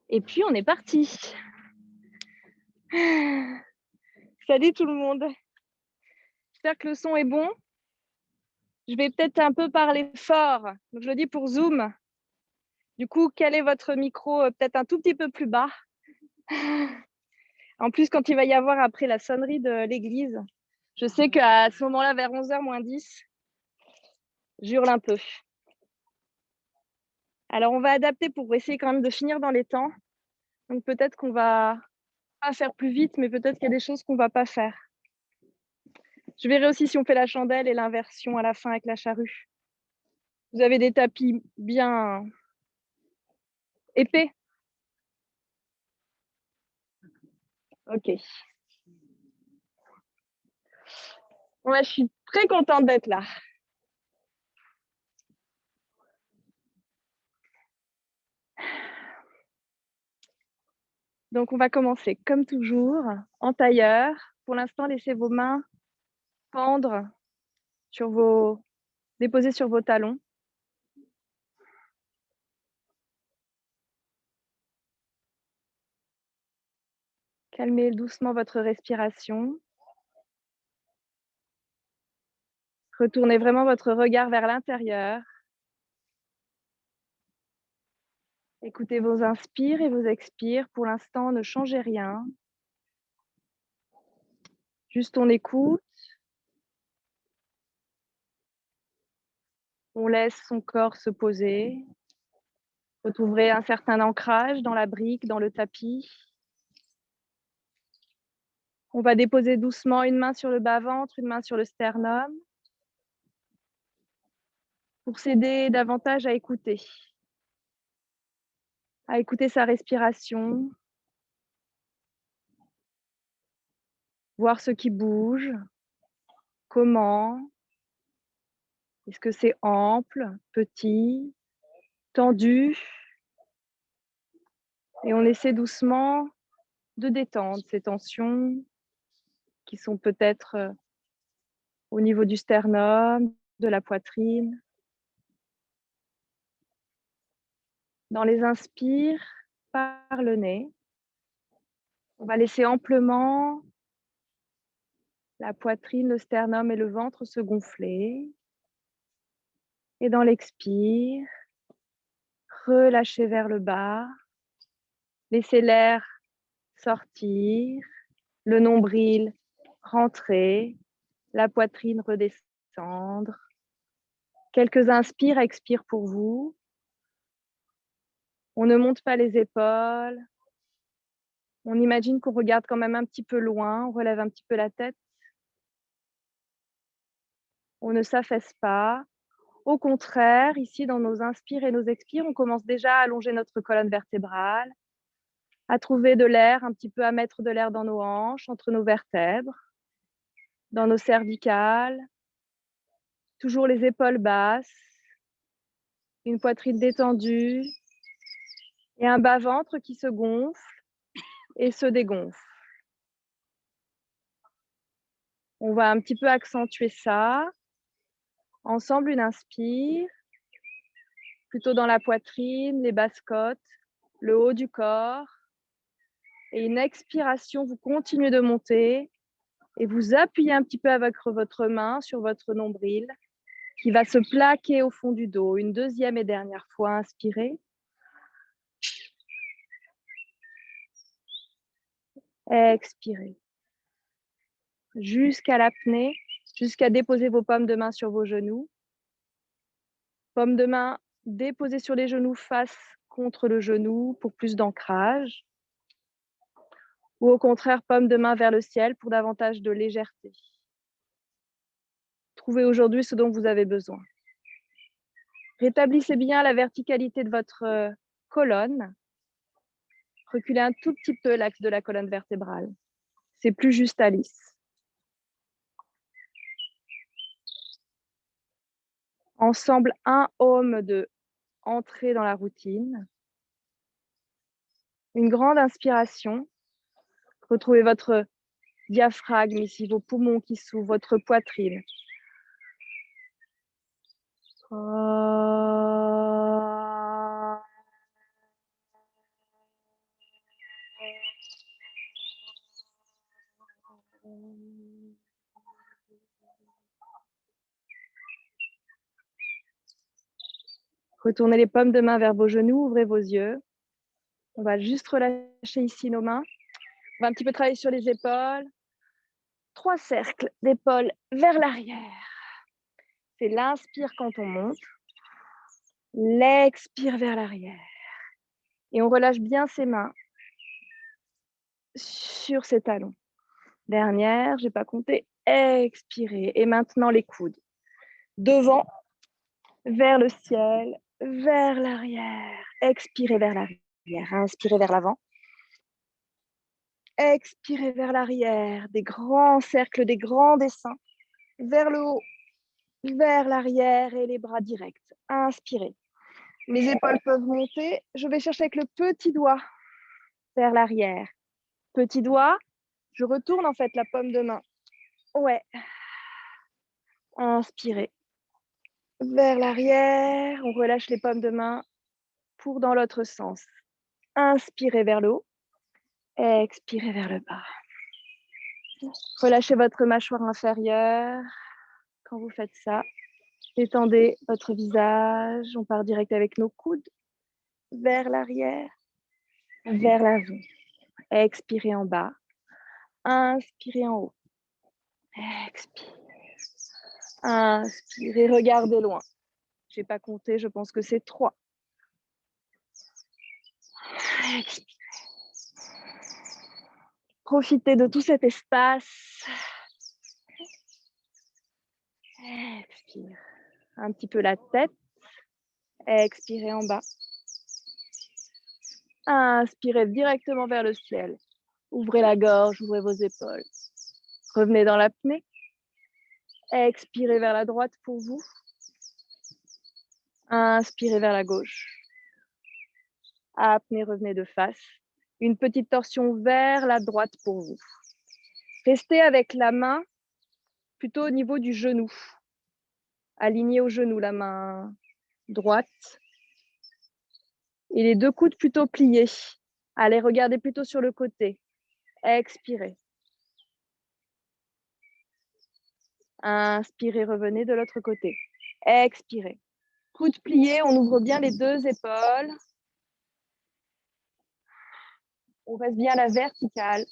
Et puis, on est parti. Salut tout le monde. J'espère que le son est bon. Je vais peut-être un peu parler fort. Donc, je le dis pour Zoom. Du coup, calez votre micro peut-être un tout petit peu plus bas. En plus, quand il va y avoir après la sonnerie de l'église, je sais qu'à ce moment-là, vers 11h moins 10, j'hurle un peu. Alors, on va adapter pour essayer quand même de finir dans les temps. Donc, peut-être qu'on va pas faire plus vite, mais peut-être qu'il y a des choses qu'on va pas faire. Je verrai aussi si on fait la chandelle et l'inversion à la fin avec la charrue. Vous avez des tapis bien épais? Ok. Ouais, je suis très contente d'être là. Donc, on va commencer comme toujours en tailleur. Pour l'instant, laissez vos mains pendre sur déposer sur vos talons. Calmez doucement votre respiration. Retournez vraiment votre regard vers l'intérieur. Écoutez vos inspires et vos expires. Pour l'instant, ne changez rien. Juste on écoute. On laisse son corps se poser. Retrouverez un certain ancrage dans la brique, dans le tapis. On va déposer doucement une main sur le bas-ventre, une main sur le sternum, pour s'aider davantage à écouter sa respiration, voir ce qui bouge, comment, est-ce que c'est ample, petit, tendu, et on essaie doucement de détendre ces tensions qui sont peut-être au niveau du sternum, de la poitrine. Dans les inspires par le nez, on va laisser amplement la poitrine, le sternum et le ventre se gonfler. Et dans l'expire, relâchez vers le bas. Laissez l'air sortir, le nombril rentrer, la poitrine redescendre. Quelques inspires, expires pour vous. On ne monte pas les épaules. On imagine qu'on regarde quand même un petit peu loin, on relève un petit peu la tête. On ne s'affaisse pas. Au contraire, ici, dans nos inspires et nos expires, on commence déjà à allonger notre colonne vertébrale, à trouver de l'air, un petit peu à mettre de l'air dans nos hanches, entre nos vertèbres, dans nos cervicales. Toujours les épaules basses, une poitrine détendue et un bas-ventre qui se gonfle et se dégonfle. On va un petit peu accentuer ça. Ensemble, une inspire, plutôt dans la poitrine, les basses côtes, le haut du corps. Et une expiration, vous continuez de monter et vous appuyez un petit peu avec votre main sur votre nombril qui va se plaquer au fond du dos. Une deuxième et dernière fois, inspirez. Expirez. Jusqu'à l'apnée, jusqu'à déposer vos paumes de main sur vos genoux. Paumes de main déposées sur les genoux face contre le genou pour plus d'ancrage. Ou au contraire, paumes de main vers le ciel pour davantage de légèreté. Trouvez aujourd'hui ce dont vous avez besoin. Rétablissez bien la verticalité de votre colonne. Reculez un tout petit peu l'axe de la colonne vertébrale. C'est plus juste à lisse. Ensemble, un home de entrée dans la routine. Une grande inspiration. Retrouvez votre diaphragme ici, vos poumons qui s'ouvrent, votre poitrine. Retournez les paumes de main vers vos genoux, ouvrez vos yeux. On va juste relâcher ici nos mains. On va un petit peu travailler sur les épaules. 3 cercles d'épaules vers l'arrière. C'est l'inspire quand on monte. L'expire vers l'arrière. Et on relâche bien ses mains sur ses talons. Dernière, je n'ai pas compté. Expirez. Et maintenant les coudes. Devant, vers le ciel, vers l'arrière. Expirez vers l'arrière. Inspirez vers l'avant. Expirez vers l'arrière. Des grands cercles, des grands dessins. Vers le haut, vers l'arrière et les bras directs. Inspirez. Mes épaules peuvent monter. Je vais chercher avec le petit doigt vers l'arrière. Petit doigt, je retourne en fait la paume de main. Ouais. Inspirez. Vers l'arrière, on relâche les paumes de main pour dans l'autre sens. Inspirez vers le haut. Expirez vers le bas. Relâchez votre mâchoire inférieure. Quand vous faites ça, détendez votre visage. On part direct avec nos coudes vers l'arrière, vers l'avant. Expirez en bas. Inspirez en haut. Expirez. Inspirez, regardez loin. Je n'ai pas compté, je pense que c'est 3. Expirez. Profitez de tout cet espace. Expire. Un petit peu la tête. Expirez en bas. Inspirez directement vers le ciel. Ouvrez la gorge, ouvrez vos épaules. Revenez dans l'apnée. Expirez vers la droite pour vous. Inspirez vers la gauche. Apnée, revenez de face. Une petite torsion vers la droite pour vous. Restez avec la main plutôt au niveau du genou. Alignez au genou la main droite. Et les 2 coudes plutôt pliés. Allez, regardez plutôt sur le côté. Expirez. Inspirez, revenez de l'autre côté. Expirez. Coudes pliés, on ouvre bien les 2 épaules. On reste bien à la verticale.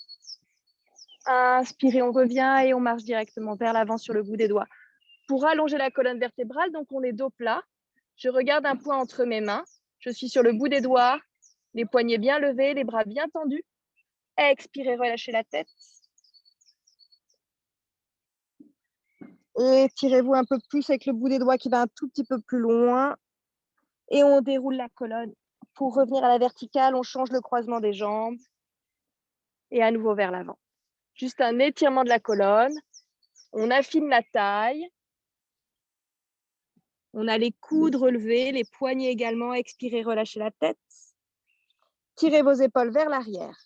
Inspirez, on revient et on marche directement vers l'avant sur le bout des doigts. Pour allonger la colonne vertébrale, donc on est dos plat. Je regarde un point entre mes mains. Je suis sur le bout des doigts, les poignets bien levés, les bras bien tendus. Expirez, relâchez la tête. Étirez-vous un peu plus avec le bout des doigts qui va un tout petit peu plus loin. Et on déroule la colonne. Pour revenir à la verticale, on change le croisement des jambes. Et à nouveau vers l'avant. Juste un étirement de la colonne. On affine la taille. On a les coudes relevés, les poignets également. Expirez, relâchez la tête. Tirez vos épaules vers l'arrière.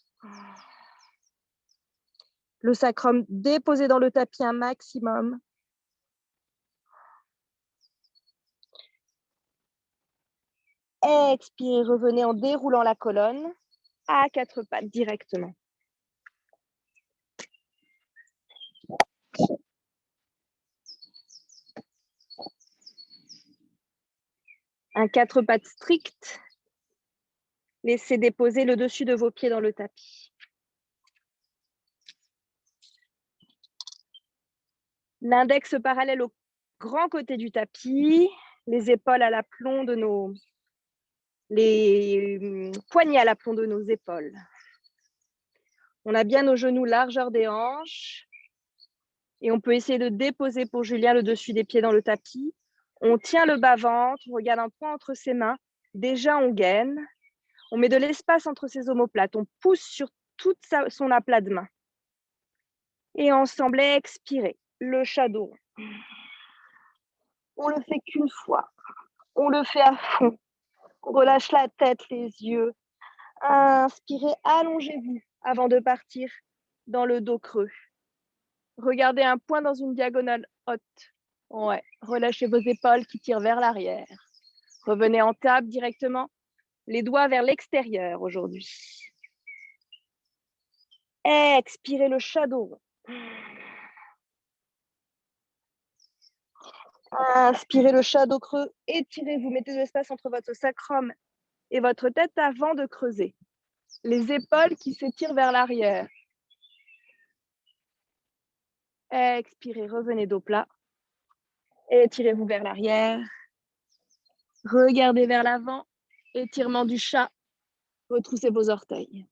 Le sacrum déposé dans le tapis un maximum. Expirez, revenez en déroulant la colonne à 4 pattes directement. Un 4 pattes strict. Laissez déposer le dessus de vos pieds dans le tapis. L'index parallèle au grand côté du tapis, les épaules à l'aplomb de les poignets à l'aplomb de nos épaules. On a bien nos genoux largeur des hanches. Et on peut essayer de déposer pour Julien le dessus des pieds dans le tapis. On tient le bas-ventre, on regarde un point entre ses mains. Déjà, on gaine. On met de l'espace entre ses omoplates. On pousse sur tout son aplat de main. Et ensemble, expirez. Le shadow. On le fait qu'une fois. On le fait à fond. On relâche la tête, les yeux. Inspirez, allongez-vous avant de partir dans le dos creux. Regardez un point dans une diagonale haute. Ouais. Relâchez vos épaules qui tirent vers l'arrière. Revenez en table directement. Les doigts vers l'extérieur aujourd'hui. Expirez le shadow. Inspirez le chat dos creux, étirez, vous mettez de l'espace entre votre sacrum et votre tête avant de creuser. Les épaules qui s'étirent vers l'arrière. Expirez, revenez dos plat. Étirez-vous vers l'arrière. Regardez vers l'avant. Étirement du chat. Retroussez vos orteils.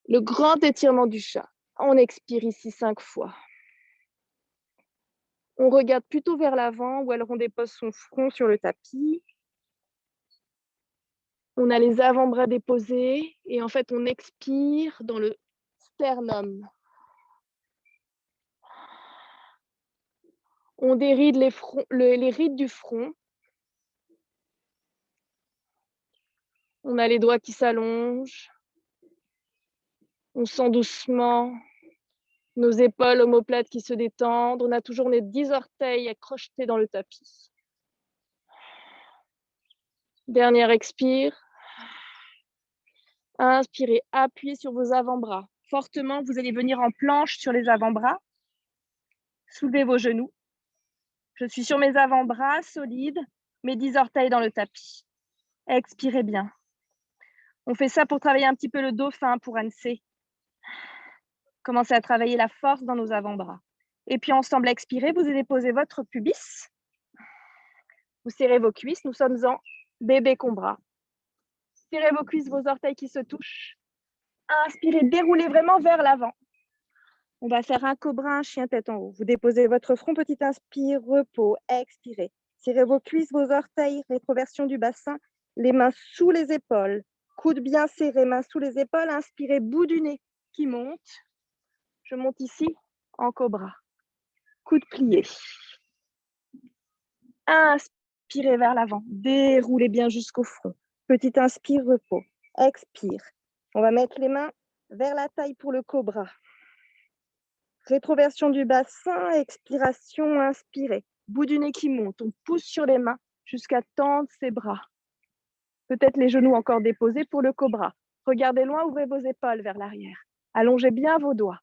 Le grand étirement du chat. On expire ici 5 fois. On regarde plutôt vers l'avant où elle dépose son front sur le tapis. On a les avant-bras déposés et en fait, on expire dans le sternum. On déride les rides du front. On a les doigts qui s'allongent. On sent doucement nos épaules omoplates qui se détendent. On a toujours les 10 orteils accrochetés dans le tapis. Dernière expire. Inspirez, appuyez sur vos avant-bras. Fortement, vous allez venir en planche sur les avant-bras. Soulevez vos genoux. Je suis sur mes avant-bras solides, mes 10 orteils dans le tapis. Expirez bien. On fait ça pour travailler un petit peu le dauphin pour Anse. Commencez à travailler la force dans nos avant-bras. Et puis ensemble, expirez, vous allez poser votre pubis. Vous serrez vos cuisses, nous sommes en bébé cobra. Serrez vos cuisses, vos orteils qui se touchent. Inspirez, déroulez vraiment vers l'avant. On va faire un cobra, un chien tête en haut. Vous déposez votre front, petit inspire, repos, expirez. Serrez vos cuisses, vos orteils, rétroversion du bassin, les mains sous les épaules. Coudes bien serrés, mains sous les épaules. Inspirez, bout du nez qui monte. Je monte ici en cobra. Coudes pliés. Inspirez vers l'avant. Déroulez bien jusqu'au front. Petit inspire, repos. Expire. On va mettre les mains vers la taille pour le cobra. Rétroversion du bassin, expiration, inspirez. Bout du nez qui monte. On pousse sur les mains jusqu'à tendre ses bras. Peut-être les genoux encore déposés pour le cobra. Regardez loin, ouvrez vos épaules vers l'arrière. Allongez bien vos doigts.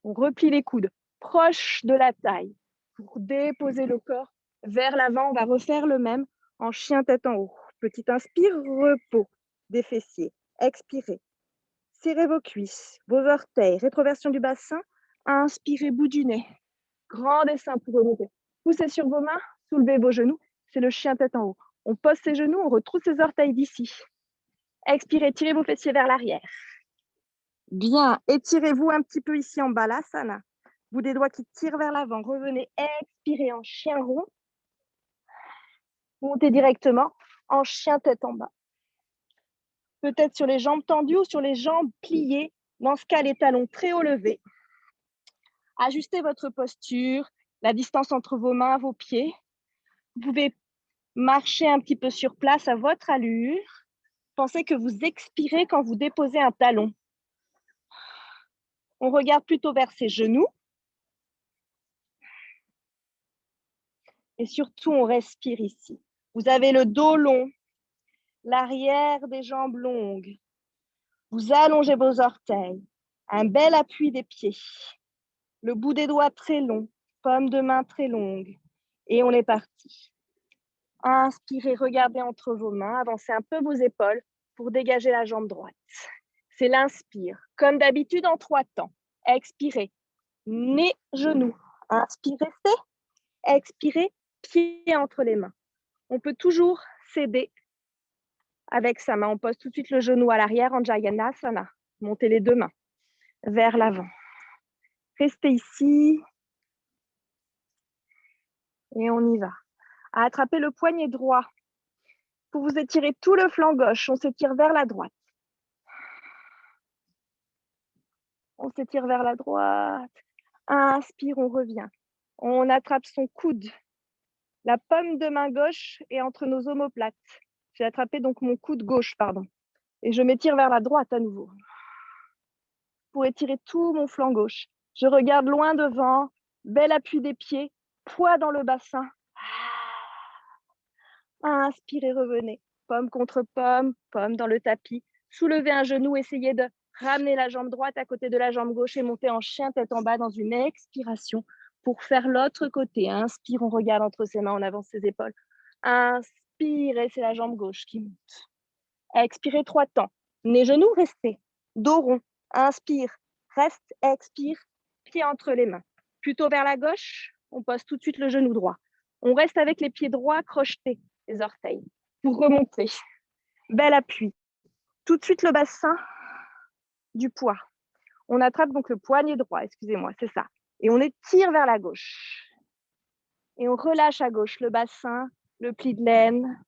On replie les coudes proche de la taille pour déposer le corps vers l'avant. On va refaire le même en chien tête en haut. Petit inspire, repos des fessiers. Expirez. Serrez vos cuisses, vos orteils, rétroversion du bassin. Inspirez, bout du nez. Grand dessin pour remonter. Poussez sur vos mains, soulevez vos genoux. C'est le chien tête en haut. On pose ses genoux, on retrousse ses orteils d'ici. Expirez, tirez vos fessiers vers l'arrière. Bien, étirez-vous un petit peu ici en balasana. Bout des doigts qui tirent vers l'avant. Revenez, expirez en chien rond. Montez directement en chien tête en bas. Peut-être sur les jambes tendues ou sur les jambes pliées. Dans ce cas, les talons très haut levés. Ajustez votre posture, la distance entre vos mains, vos pieds. Vous pouvez marcher un petit peu sur place à votre allure. Pensez que vous expirez quand vous déposez un talon. On regarde plutôt vers ses genoux. Et surtout, on respire ici. Vous avez le dos long, l'arrière des jambes longues. Vous allongez vos orteils. Un bel appui des pieds. Le bout des doigts très long, paume de main très longue. Et on est parti. Inspirez, regardez entre vos mains, avancez un peu vos épaules pour dégager la jambe droite. C'est l'inspire. Comme d'habitude en 3 temps. Expirez, nez, genoux. Inspirez, restez. Expirez, pied entre les mains. On peut toujours s'aider avec sa main. On pose tout de suite le genou à l'arrière en Jayanasana. Montez les 2 mains vers l'avant. Restez ici. Et on y va. À attraper le poignet droit. Pour vous étirer tout le flanc gauche, on s'étire vers la droite. On s'étire vers la droite. Inspire, on revient. On attrape son coude. La paume de main gauche est entre nos omoplates. J'ai attrapé donc mon coude gauche, pardon. Et je m'étire vers la droite à nouveau. Pour étirer tout mon flanc gauche. Je regarde loin devant. Bel appui des pieds. Poids dans le bassin. Inspirez, revenez. Pomme contre pomme, pomme dans le tapis. Soulevez un genou, essayez de ramener la jambe droite à côté de la jambe gauche et monter en chien tête en bas dans une expiration Pour faire l'autre côté, inspire, on regarde entre ses mains, on avance ses épaules. Inspirez, c'est la jambe gauche qui monte. Expirez 3 temps. Nez, genoux, restez. Dos rond. Inspire, reste, expire, pied entre les mains. Plutôt vers la gauche, on pose tout de suite le genou droit. On reste avec les pieds droits crochetés, les orteils, pour remonter. Bel appui. Tout de suite le bassin du poids. On attrape donc le poignet droit, excusez-moi, c'est ça. Et on étire vers la gauche. Et on relâche à gauche le bassin, le pli de laine.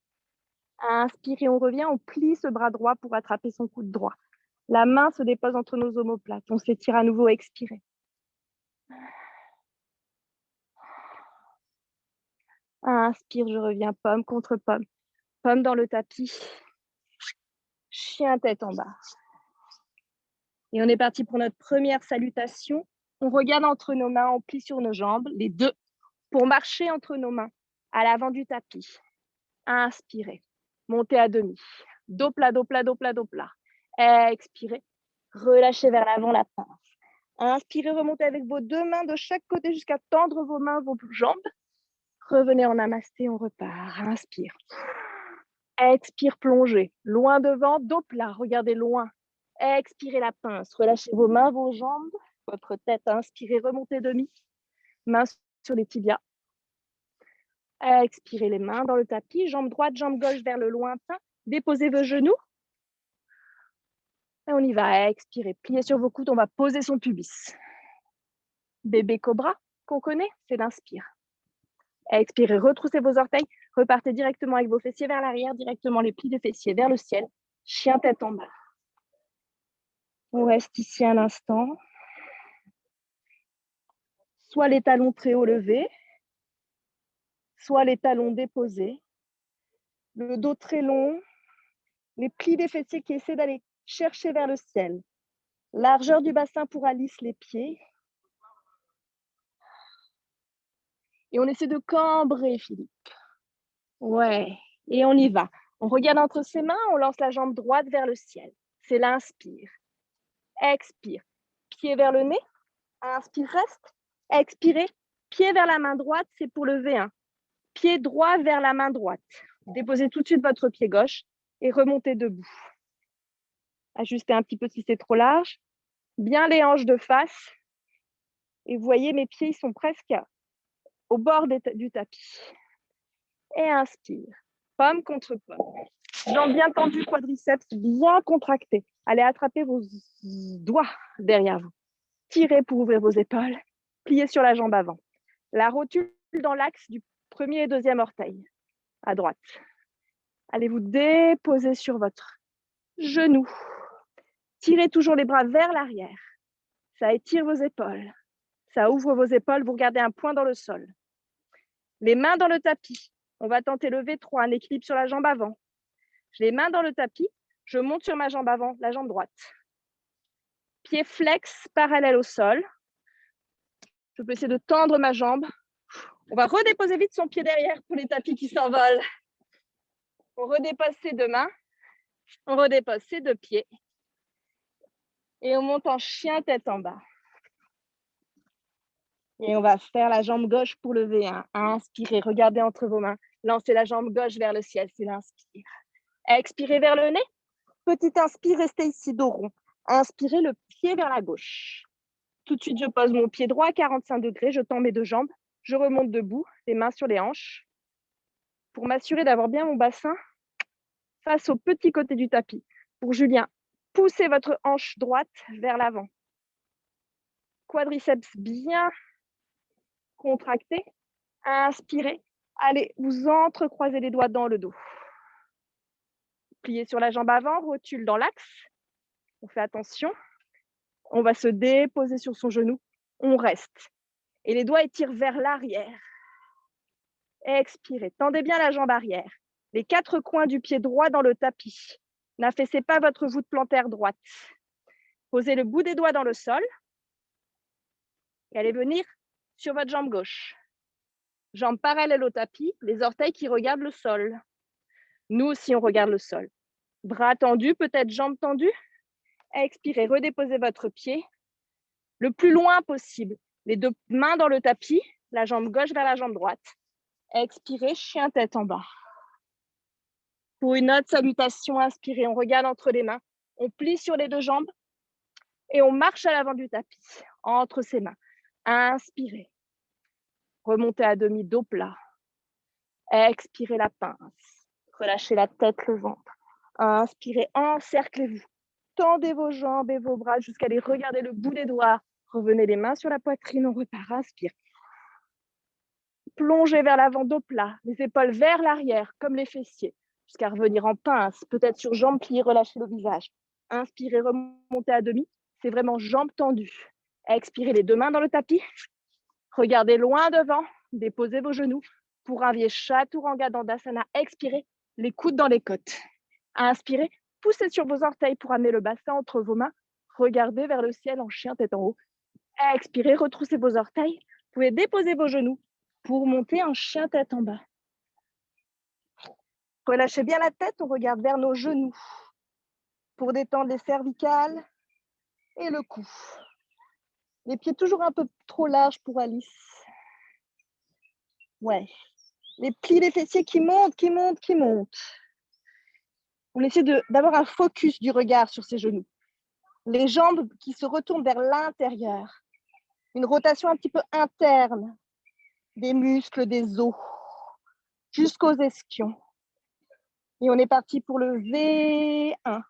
Inspire et on revient, on plie ce bras droit pour attraper son coude droit. La main se dépose entre nos omoplates. On s'étire à nouveau, expirez. Inspire, je reviens, pomme contre pomme. Pomme dans le tapis. Chien tête en bas. Et on est parti pour notre première salutation. On regarde entre nos mains, on plie sur nos jambes, les deux, pour marcher entre nos mains à l'avant du tapis. Inspirez, montez à demi. Dos plat, dos plat, dos plat, dos plat. Expirez, relâchez vers l'avant la pince. Inspirez, remontez avec vos deux mains de chaque côté jusqu'à tendre vos mains, vos jambes. Revenez en namasté, on repart. Inspire. Expire, plongez. Loin devant, dos plat, regardez loin. Expirez la pince, relâchez vos mains, vos jambes, votre tête. Inspirez, remontez demi. Mains sur les tibias. Expirez les mains dans le tapis, jambe droite, jambe gauche vers le lointain. Déposez vos genoux. Et on y va. Expirez, pliez sur vos coudes, on va poser son pubis. Bébé cobra, qu'on connaît, c'est l'inspire. Expirez, retroussez vos orteils, repartez directement avec vos fessiers vers l'arrière, directement les plis des fessiers vers le ciel. Chien tête en bas. On reste ici un instant. Soit les talons très haut levés, soit les talons déposés. Le dos très long, les plis des fessiers qui essaient d'aller chercher vers le ciel. Largeur du bassin pour Alice, les pieds. Et on essaie de cambrer, Philippe. Ouais, et on y va. On regarde entre ses mains, on lance la jambe droite vers le ciel. C'est l'inspire. Expire. Pied vers le nez. Inspire, reste. Expirez. Pied vers la main droite, c'est pour le V1. Pied droit vers la main droite. Déposez tout de suite votre pied gauche et remontez debout. Ajustez un petit peu si c'est trop large. Bien les hanches de face. Et vous voyez, mes pieds ils sont presque au bord du tapis. Et inspire. Pomme contre pomme. Jambes bien tendues, quadriceps bien contractés. Allez attraper vos doigts derrière vous. Tirez pour ouvrir vos épaules. Pliez sur la jambe avant. La rotule dans l'axe du premier et deuxième orteil, à droite. Allez vous déposer sur votre genou. Tirez toujours les bras vers l'arrière. Ça étire vos épaules. Ça ouvre vos épaules. Vous regardez un point dans le sol. Les mains dans le tapis. On va tenter le V3, un équilibre sur la jambe avant. J'ai les mains dans le tapis. Je monte sur ma jambe avant, la jambe droite. Pied flex, parallèle au sol. Je peux essayer de tendre ma jambe. On va redéposer vite son pied derrière pour les tapis qui s'envolent. On redépose ses deux mains. On redépose ses deux pieds. Et on monte en chien tête en bas. Et on va faire la jambe gauche pour le V1. Inspirez, regardez entre vos mains. Lancez la jambe gauche vers le ciel, c'est l'inspire. Expirez vers le nez. Petit inspire, restez ici, dos rond. Inspirez le pied vers la gauche. Tout de suite, je pose mon pied droit à 45 degrés. Je tends mes deux jambes. Je remonte debout, les mains sur les hanches. Pour m'assurer d'avoir bien mon bassin face au petit côté du tapis. Pour Julien, poussez votre hanche droite vers l'avant. Quadriceps bien contracté. Inspirez. Allez, vous entrecroisez les doigts dans le dos. Pliez sur la jambe avant, rotule dans l'axe. On fait attention. On va se déposer sur son genou. On reste. Et les doigts étirent vers l'arrière. Expirez. Tendez bien la jambe arrière. Les 4 coins du pied droit dans le tapis. N'affaissez pas votre voûte plantaire droite. Posez le bout des doigts dans le sol. Et allez venir sur votre jambe gauche. Jambes parallèles au tapis, les orteils qui regardent le sol. Nous aussi, on regarde le sol. Bras tendus, peut-être jambes tendues. Expirez, redéposez votre pied le plus loin possible. Les deux mains dans le tapis, la jambe gauche vers la jambe droite. Expirez, chien tête en bas. Pour une autre salutation, inspirez, on regarde entre les mains, on plie sur les deux jambes et on marche à l'avant du tapis, entre ses mains. Inspirez. Remontez à demi, dos plat. Expirez la pince. Relâchez la tête, le ventre. Inspirez, encerclez-vous. Tendez vos jambes et vos bras jusqu'à les regarder le bout des doigts. Revenez les mains sur la poitrine, on repart. Inspire. Plongez vers l'avant, dos plat, les épaules vers l'arrière, comme les fessiers, jusqu'à revenir en pince, peut-être sur jambes pliées, relâchez le visage. Inspirez, remontez à demi, c'est vraiment jambes tendues. Expirez, les deux mains dans le tapis. Regardez loin devant, déposez vos genoux. Pour un vieux Chaturanga Dandasana, expirez, les coudes dans les côtes. Inspirez, poussez sur vos orteils pour amener le bassin entre vos mains. Regardez vers le ciel en chien tête en haut. Expirez, retroussez vos orteils. Vous pouvez déposer vos genoux pour monter en chien tête en bas. Relâchez bien la tête, on regarde vers nos genoux pour détendre les cervicales et le cou. Les pieds toujours un peu trop larges pour Alice. Ouais. Les plis des fessiers qui montent, qui montent, qui montent. On essaie d'avoir un focus du regard sur ses genoux. Les jambes qui se retournent vers l'intérieur. Une rotation un petit peu interne des muscles, des os, jusqu'aux ischions. Et on est parti pour le V1.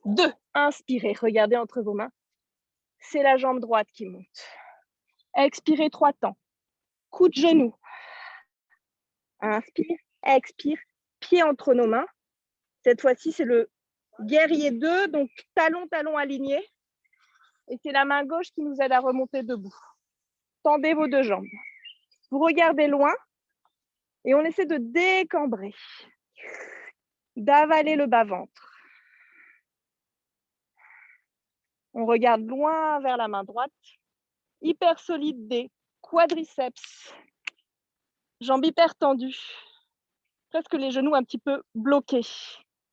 2. Inspirez, regardez entre vos mains. C'est la jambe droite qui monte. Expirez 3 temps. Coup de genou. Inspire, expire, pied entre nos mains. Cette fois-ci, c'est le guerrier 2, donc talon, talon aligné. Et c'est la main gauche qui nous aide à remonter debout. Tendez vos deux jambes. Vous regardez loin et on essaie de décambrer, d'avaler le bas-ventre. On regarde loin vers la main droite, hyper solide des quadriceps, jambes hyper tendues, presque les genoux un petit peu bloqués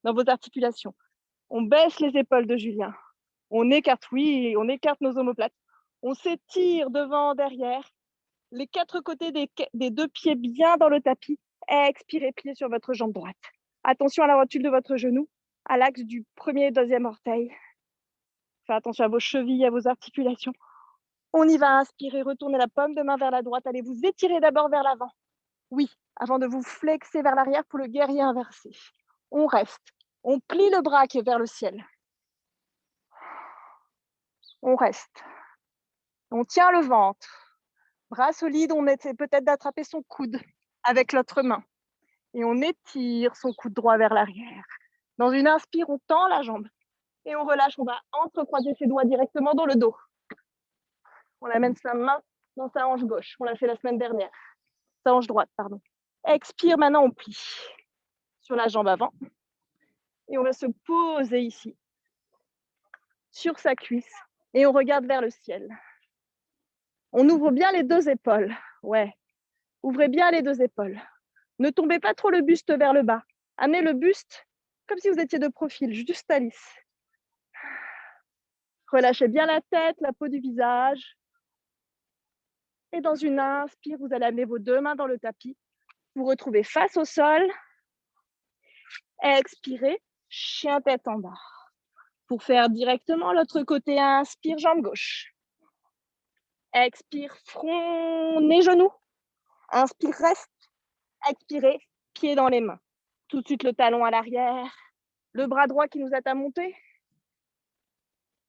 dans vos articulations. On baisse les épaules de Julien. On écarte, oui, on écarte nos omoplates. On s'étire devant, derrière. Les 4 côtés des 2 pieds bien dans le tapis. Expirez, pliez sur votre jambe droite. Attention à la rotule de votre genou, à l'axe du premier et deuxième orteil. Faites attention à vos chevilles, à vos articulations. On y va, inspirez, retournez la paume de main vers la droite. Allez vous étirer d'abord vers l'avant. Oui, avant de vous flexer vers l'arrière pour le guerrier inversé. On reste. On plie le bras qui est vers le ciel. On reste. On tient le ventre. Bras solide, on essaie peut-être d'attraper son coude avec l'autre main. Et on étire son coude droit vers l'arrière. Dans une inspire, on tend la jambe. Et on relâche, on va entrecroiser ses doigts directement dans le dos. On amène sa main dans sa hanche gauche. On l'a fait la semaine dernière. Sa hanche droite, pardon. Expire, maintenant on plie sur la jambe avant. Et on va se poser ici, sur sa cuisse. Et on regarde vers le ciel. On ouvre bien les 2 épaules. Ouais, ouvrez bien les 2 épaules. Ne tombez pas trop le buste vers le bas. Amenez le buste comme si vous étiez de profil, juste à lisse. Relâchez bien la tête, la peau du visage. Et dans une inspire, vous allez amener vos 2 mains dans le tapis. Vous retrouvez face au sol. Expirez, chien tête en bas. Pour faire directement l'autre côté, inspire, jambe gauche. Expire, front, nez, genoux. Inspire, reste. Expirez, pied dans les mains. Tout de suite le talon à l'arrière. Le bras droit qui nous aide à monter.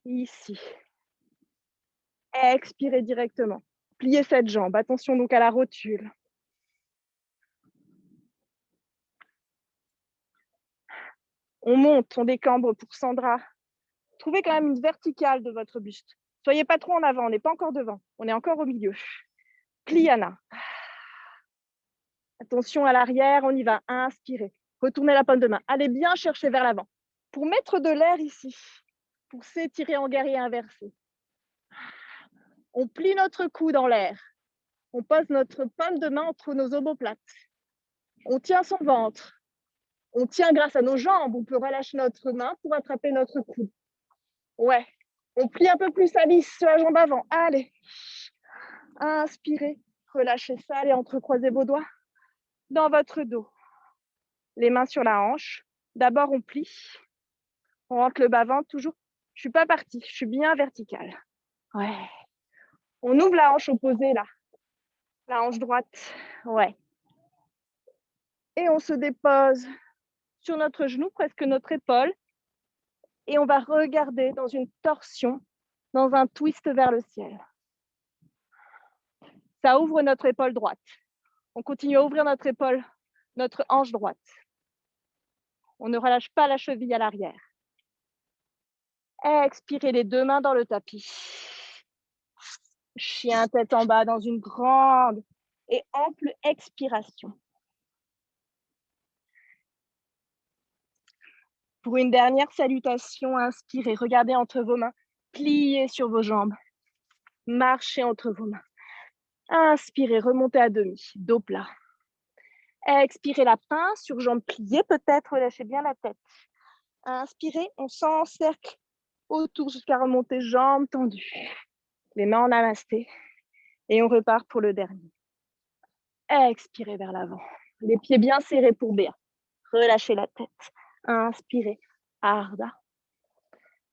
Ici. Expirez directement. Pliez cette jambe. Attention donc à la rotule. On monte, on décambre pour Sandra. Trouvez quand même une verticale de votre buste. Soyez pas trop en avant, on n'est pas encore devant. On est encore au milieu. Pliana. Attention à l'arrière, on y va. Inspirez. Retournez la paume de main. Allez bien chercher vers l'avant. Pour mettre de l'air ici, pour s'étirer en guerrier inversé. On plie notre coude dans l'air. On pose notre paume de main entre nos omoplates. On tient son ventre. On tient grâce à nos jambes. On peut relâcher notre main pour attraper notre coude. Ouais. On plie un peu plus à lisse sur la jambe avant. Allez. Inspirez, relâchez ça et entrecroisez vos doigts dans votre dos. Les mains sur la hanche. D'abord, on plie. On rentre le bas-ventre toujours. Je ne suis pas partie, je suis bien verticale. Ouais. On ouvre la hanche opposée là. La hanche droite. Ouais. Et on se dépose sur notre genou, presque notre épaule. Et on va regarder dans une torsion, dans un twist vers le ciel. Ça ouvre notre épaule droite. On continue à ouvrir notre épaule, notre hanche droite. On ne relâche pas la cheville à l'arrière. Expirez les deux mains dans le tapis. Chien tête en bas dans une grande et ample expiration. Pour une dernière salutation, inspirez, regardez entre vos mains, pliez sur vos jambes, marchez entre vos mains. Inspirez, remontez à demi, dos plat. Expirez la pince sur jambes pliées, peut-être relâchez bien la tête. Inspirez, on s'encercle autour jusqu'à remonter jambes tendues. Les mains en namasté et on repart pour le dernier. Expirez vers l'avant, les pieds bien serrés pour B1. Relâchez la tête. Inspirez, Ardha.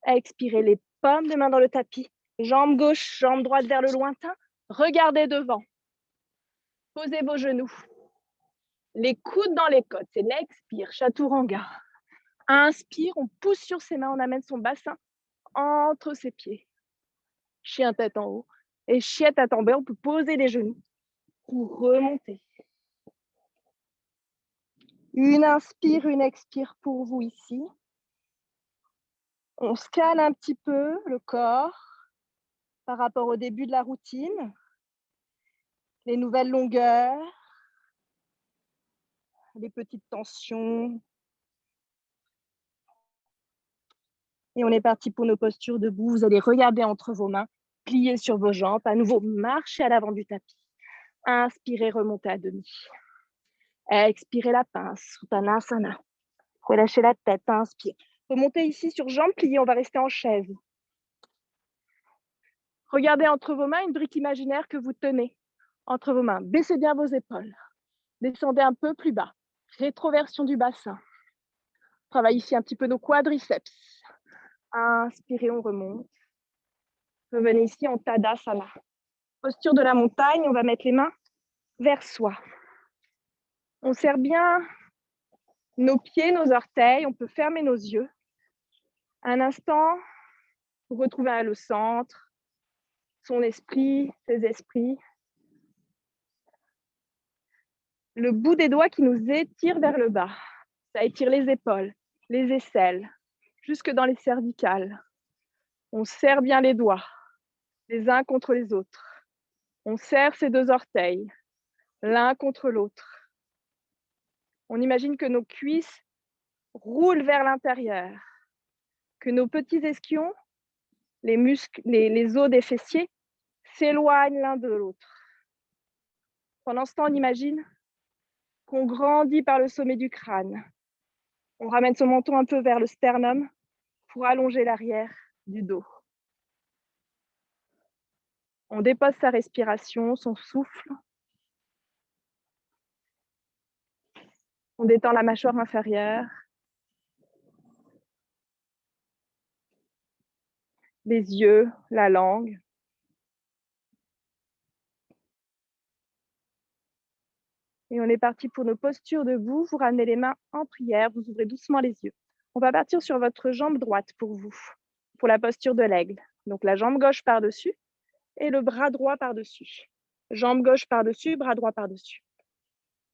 Expirez les paumes de main dans le tapis. Jambe gauche, jambe droite vers le lointain. Regardez devant. Posez vos genoux. Les coudes dans les côtes. C'est l'expire, Chaturanga. Inspire, on pousse sur ses mains, on amène son bassin entre ses pieds. Chien tête en haut et chien tête en bas. On peut poser les genoux pour remonter. Une inspire, une expire pour vous ici. On scanne un petit peu le corps par rapport au début de la routine, les nouvelles longueurs, les petites tensions. Et on est parti pour nos postures debout. Vous allez regarder entre vos mains, plier sur vos jambes, à nouveau marcher à l'avant du tapis. Inspirez, remontez à demi. Expirez la pince, Uttanasana. Relâchez la tête, inspire. Remontez ici sur jambes pliées, on va rester en chaise. Regardez entre vos mains une brique imaginaire que vous tenez entre vos mains. Baissez bien vos épaules. Descendez un peu plus bas. Rétroversion du bassin. On travaille ici un petit peu nos quadriceps. Inspirez, on remonte. Revenez ici en Tadasana. Posture de la montagne, on va mettre les mains vers soi. On serre bien nos pieds, nos orteils, on peut fermer nos yeux. Un instant pour retrouver le centre, son esprit, ses esprits. Le bout des doigts qui nous étire vers le bas. Ça étire les épaules, les aisselles, jusque dans les cervicales. On serre bien les doigts, les uns contre les autres. On serre ses deux orteils, l'un contre l'autre. On imagine que nos cuisses roulent vers l'intérieur, que nos petits ischions, les muscles, les os des fessiers, s'éloignent l'un de l'autre. Pendant ce temps, on imagine qu'on grandit par le sommet du crâne. On ramène son menton un peu vers le sternum pour allonger l'arrière du dos. On dépose sa respiration, son souffle. On détend la mâchoire inférieure. Les yeux, la langue. Et on est parti pour nos postures debout. Vous ramenez les mains en prière, vous ouvrez doucement les yeux. On va partir sur votre jambe droite pour vous, pour la posture de l'aigle. Donc la jambe gauche par-dessus et le bras droit par-dessus. Jambe gauche par-dessus, bras droit par-dessus.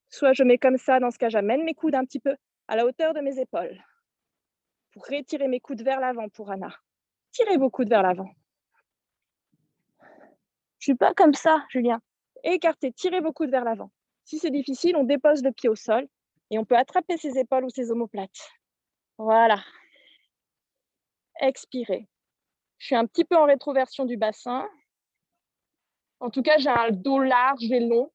Soit je mets comme ça, dans ce cas, j'amène mes coudes un petit peu à la hauteur de mes épaules pour retirer mes coudes vers l'avant pour Anna. Tirez vos coudes vers l'avant. Je ne suis pas comme ça, Julien. Écartez, tirez vos coudes vers l'avant. Si c'est difficile, on dépose le pied au sol et on peut attraper ses épaules ou ses omoplates. Voilà. Expirez. Je suis un petit peu en rétroversion du bassin. En tout cas, j'ai un dos large et long.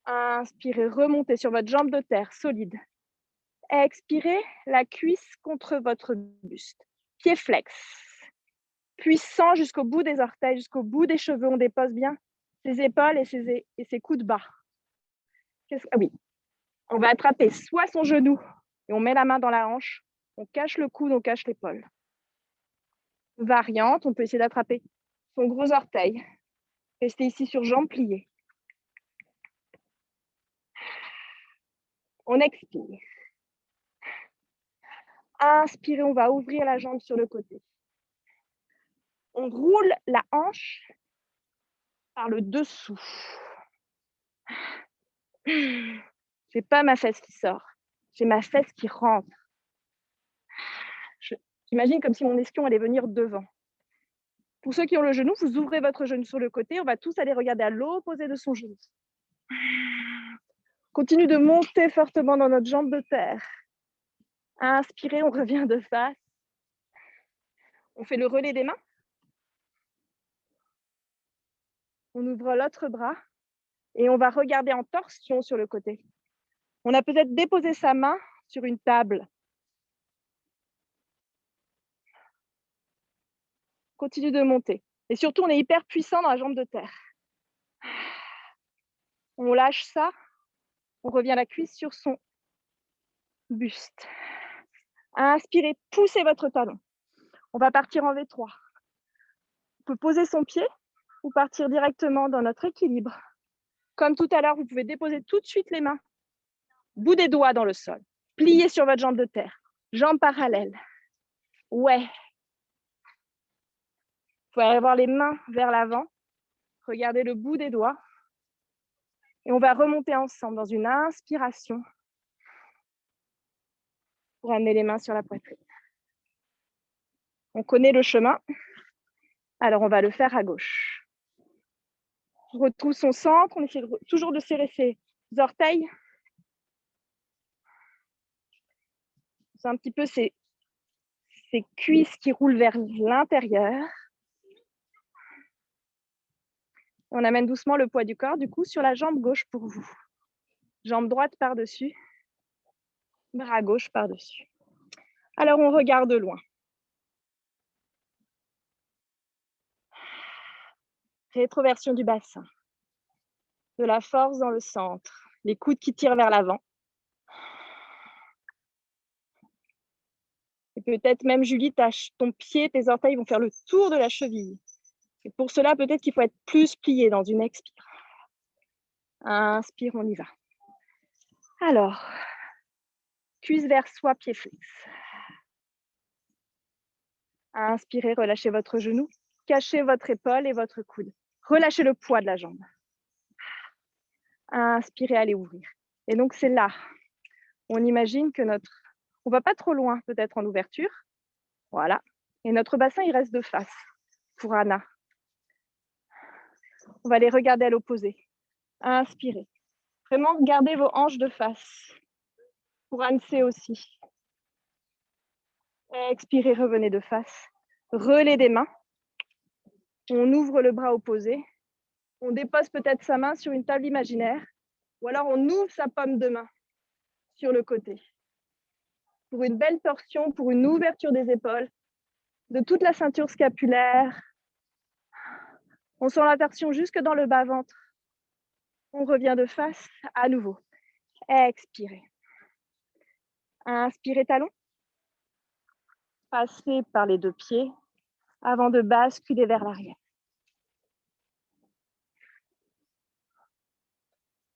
Inspirez, remontez sur votre jambe de terre solide. Expirez, la cuisse contre votre buste. Pied flex. puissant jusqu'au bout des orteils, jusqu'au bout des cheveux. On dépose bien ses épaules et ses coudes bas. Ah oui, on va attraper soit son genou et on met la main dans la hanche, on cache le coude, on cache l'épaule. Variante, on peut essayer d'attraper son gros orteil. Restez ici sur jambes pliées. On expire. Inspirez, on va ouvrir la jambe sur le côté. On roule la hanche par le dessous. J'ai pas ma fesse qui sort, j'ai ma fesse qui rentre. J'imagine comme si mon ischion allait venir devant. Pour ceux qui ont le genou, vous ouvrez votre genou sur le côté, on va tous aller regarder à l'opposé de son genou. Continue de monter fortement dans notre jambe de terre. Inspirez, on revient de face. On fait le relais des mains. On ouvre l'autre bras et on va regarder en torsion sur le côté. On a peut-être déposé sa main sur une table. Continue de monter. Et surtout, on est hyper puissant dans la jambe de terre. On lâche ça. On revient la cuisse sur son buste. Inspirez, poussez votre talon. On va partir en V3. On peut poser son pied ou partir directement dans notre équilibre. Comme tout à l'heure, vous pouvez déposer tout de suite les mains, bout des doigts dans le sol. Pliez sur votre jambe de terre. Jambes parallèles. Ouais. Vous pouvez avoir les mains vers l'avant. Regardez le bout des doigts. Et on va remonter ensemble dans une inspiration pour amener les mains sur la poitrine. On connaît le chemin, alors on va le faire à gauche. On retrouve son centre, on essaie toujours de serrer ses orteils. C'est un petit peu ses cuisses qui roulent vers l'intérieur. On amène doucement le poids du corps, du coup, sur la jambe gauche pour vous. Jambe droite par-dessus, bras gauche par-dessus. Alors, on regarde loin. Rétroversion du bassin. De la force dans le centre. Les coudes qui tirent vers l'avant. Et peut-être même, Julie, ton pied, tes orteils vont faire le tour de la cheville. Et pour cela, peut-être qu'il faut être plus plié dans une expire. Inspire, on y va. Alors, cuisse vers soi, pied fixe. Inspirez, relâchez votre genou. Cachez votre épaule et votre coude. Relâchez le poids de la jambe. Inspirez, allez ouvrir. Et donc, c'est là. On imagine que on ne va pas trop loin, peut-être en ouverture. Voilà. Et notre bassin, il reste de face. Purana. On va les regarder à l'opposé. Inspirez. Vraiment, gardez vos hanches de face. Puransé aussi. Expirez, revenez de face. Relais des mains. On ouvre le bras opposé. On dépose peut-être sa main sur une table imaginaire. Ou alors, on ouvre sa paume de main sur le côté. Pour une belle torsion, pour une ouverture des épaules, de toute la ceinture scapulaire. On sent la torsion jusque dans le bas-ventre. On revient de face à nouveau. Expirez. Inspirez, talon. Passez par les deux pieds avant de basculer vers l'arrière.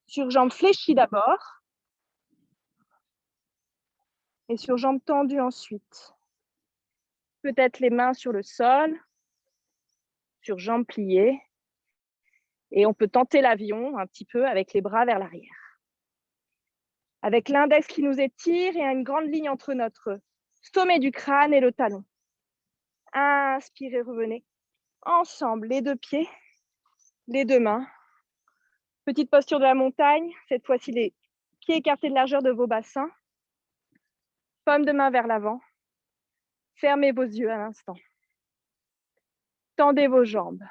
Sur jambes fléchies d'abord. Et sur jambes tendues ensuite. Peut-être les mains sur le sol. Sur jambes pliées. Et on peut tenter l'avion un petit peu avec les bras vers l'arrière. Avec l'index qui nous étire et une grande ligne entre notre sommet du crâne et le talon. Inspirez, revenez. Ensemble, les deux pieds, les deux mains. Petite posture de la montagne. Cette fois-ci, les pieds écartés de largeur de vos bassins. Paume de main vers l'avant. Fermez vos yeux à l'instant. Tendez vos jambes.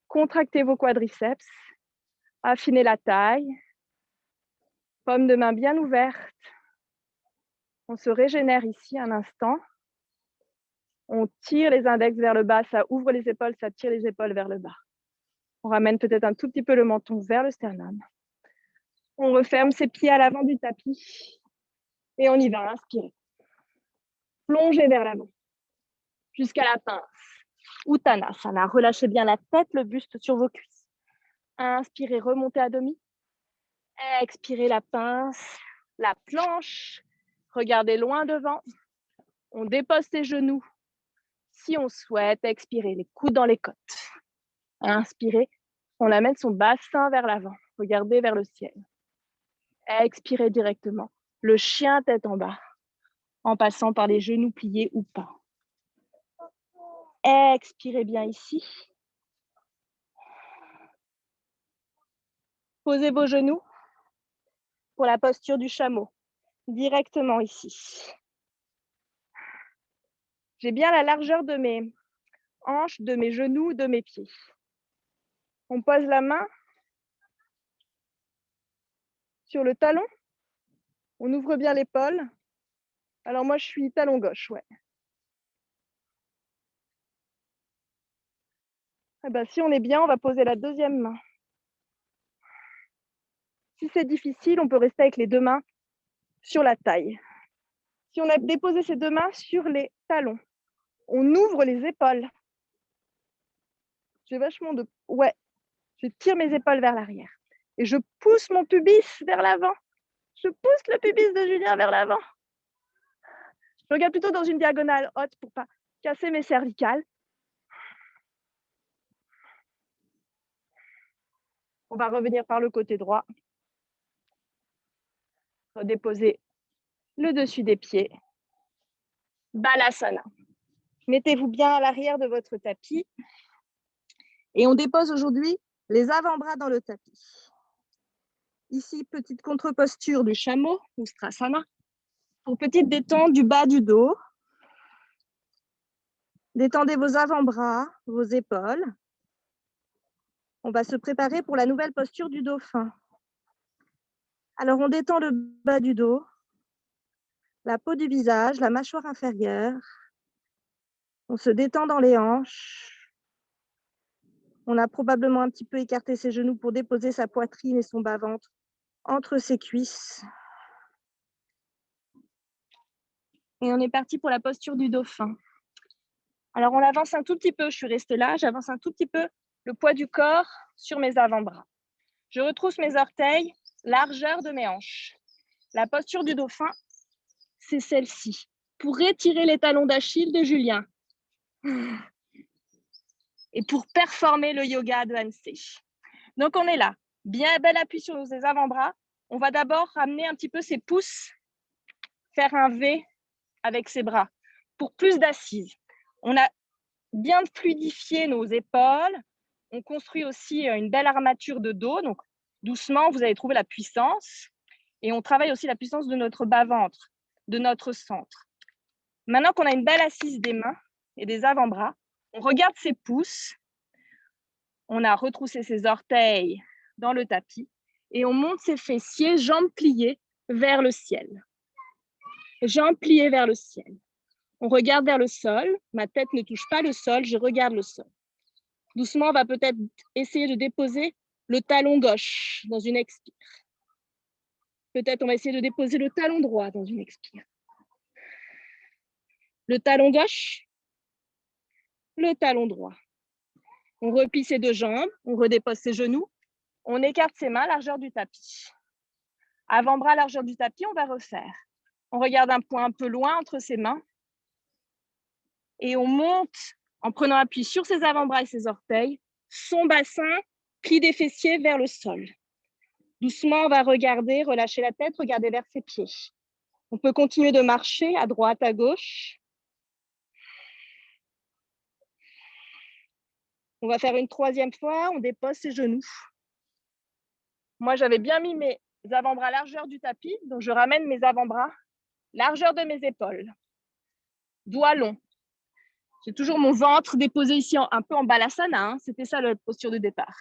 Contractez vos quadriceps. Affinez la taille. Paume de main bien ouverte. On se régénère ici un instant. On tire les index vers le bas, ça ouvre les épaules, ça tire les épaules vers le bas. On ramène peut-être un tout petit peu le menton vers le sternum. On referme ses pieds à l'avant du tapis. Et on y va, inspirez. Plongez vers l'avant, jusqu'à la pince. Uttanasana, relâchez bien la tête, le buste sur vos cuisses. Inspirez, remontez à demi. Expirez la pince, la planche. Regardez loin devant. On dépose ses genoux. Si on souhaite, expirez, les coudes dans les côtes. Inspirez, on amène son bassin vers l'avant. Regardez vers le ciel. Expirez directement. Le chien tête en bas, en passant par les genoux pliés ou pas. Expirez bien ici. Posez vos genoux pour la posture du chameau, directement ici. J'ai bien la largeur de mes hanches, de mes genoux, de mes pieds. On pose la main sur le talon. On ouvre bien l'épaule. Alors moi, je suis talon gauche, ouais. Eh ben, si on est bien, on va poser la deuxième main. Si c'est difficile, on peut rester avec les deux mains sur la taille. Si on a déposé ces deux mains sur les talons, on ouvre les épaules. J'ai vachement de... Ouais, je tire mes épaules vers l'arrière. Et je pousse mon pubis vers l'avant. Je pousse le pubis de Julien vers l'avant. Je regarde plutôt dans une diagonale haute pour ne pas casser mes cervicales. On va revenir par le côté droit. Redéposer le dessus des pieds. Balasana. Mettez-vous bien à l'arrière de votre tapis. Et on dépose aujourd'hui les avant-bras dans le tapis. Ici, petite contre-posture du chameau, Ustrasana. Pour petite détente du bas du dos. Détendez vos avant-bras, vos épaules. On va se préparer pour la nouvelle posture du dauphin. Alors, on détend le bas du dos, la peau du visage, la mâchoire inférieure. On se détend dans les hanches. On a probablement un petit peu écarté ses genoux pour déposer sa poitrine et son bas-ventre entre ses cuisses. Et on est parti pour la posture du dauphin. Alors, on avance un tout petit peu. Je suis restée là. J'avance un tout petit peu le poids du corps sur mes avant-bras. Je retrousse mes orteils, largeur de mes hanches. La posture du dauphin, c'est celle-ci. Pour étirer les talons d'Achille de Julien. Et pour performer le yoga advancé. Donc, on est là. Bien bel appui sur nos avant-bras. On va d'abord ramener un petit peu ses pouces, faire un V avec ses bras pour plus d'assises. On a bien fluidifié nos épaules. On construit aussi une belle armature de dos. Donc, doucement, vous allez trouver la puissance. Et on travaille aussi la puissance de notre bas-ventre, de notre centre. Maintenant qu'on a une belle assise des mains et des avant-bras, on regarde ses pouces. On a retroussé ses orteils dans le tapis et on monte ses fessiers, jambes pliées vers le ciel. Jambes pliées vers le ciel. On regarde vers le sol. Ma tête ne touche pas le sol, je regarde le sol. Doucement, on va peut-être essayer de déposer le talon gauche dans une expire. Peut-être on va essayer de déposer le talon droit dans une expire. Le talon gauche, le talon droit. On replie ses deux jambes, on redépose ses genoux, on écarte ses mains, largeur du tapis. Avant-bras, largeur du tapis, on va refaire. On regarde un point un peu loin entre ses mains et on monte en prenant appui sur ses avant-bras et ses orteils, son bassin, pli des fessiers vers le sol. Doucement, on va regarder, relâcher la tête, regarder vers ses pieds. On peut continuer de marcher à droite, à gauche. On va faire une troisième fois, on dépose ses genoux. Moi, j'avais bien mis mes avant-bras largeur du tapis, donc je ramène mes avant-bras largeur de mes épaules. Doigts longs. J'ai toujours mon ventre déposé ici un peu en balasana, hein. C'était ça la posture de départ.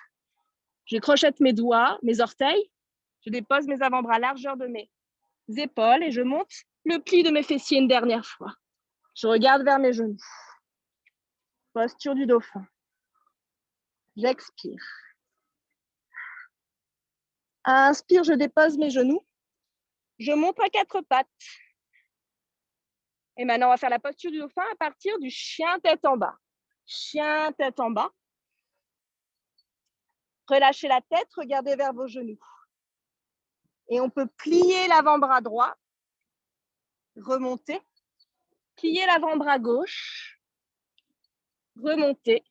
Je crochette mes doigts, mes orteils, je dépose mes avant-bras largeur de mes épaules et je monte le pli de mes fessiers une dernière fois. Je regarde vers mes genoux. Posture du dauphin. J'expire. Inspire, je dépose mes genoux. Je monte à quatre pattes. Et maintenant, on va faire la posture du dauphin à partir du chien tête en bas. Chien tête en bas. Relâchez la tête, regardez vers vos genoux. Et on peut plier l'avant-bras droit, remonter, plier l'avant-bras gauche, remonter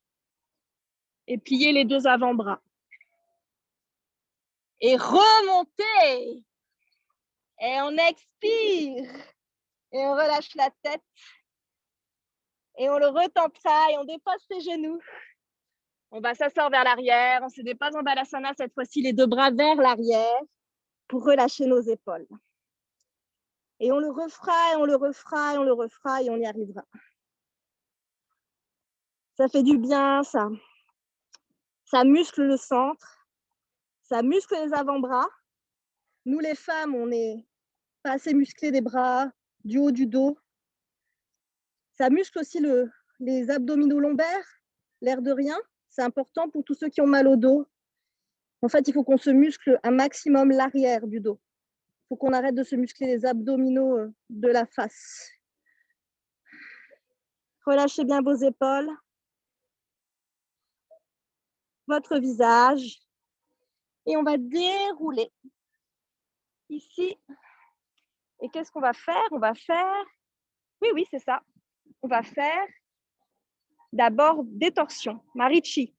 et plier les deux avant-bras. Et remonter. Et on expire. Et on relâche la tête. Et on le retentera et on dépose ses genoux. On va s'asseoir vers l'arrière. On se dépose en balasana, cette fois-ci les deux bras vers l'arrière pour relâcher nos épaules. Et on le refera, et on le refera, et on le refera, et on y arrivera. Ça fait du bien, ça. Ça muscle le centre. Ça muscle les avant-bras. Nous, les femmes, on n'est pas assez musclés des bras, du haut du dos. Ça muscle aussi les abdominaux lombaires, l'air de rien. C'est important pour tous ceux qui ont mal au dos. En fait, il faut qu'on se muscle un maximum l'arrière du dos. Il faut qu'on arrête de se muscler les abdominaux de la face. Relâchez bien vos épaules, votre visage. Et on va dérouler ici. Et qu'est-ce qu'on va faire? On va faire... Oui, c'est ça. On va faire d'abord des torsions. Marichi,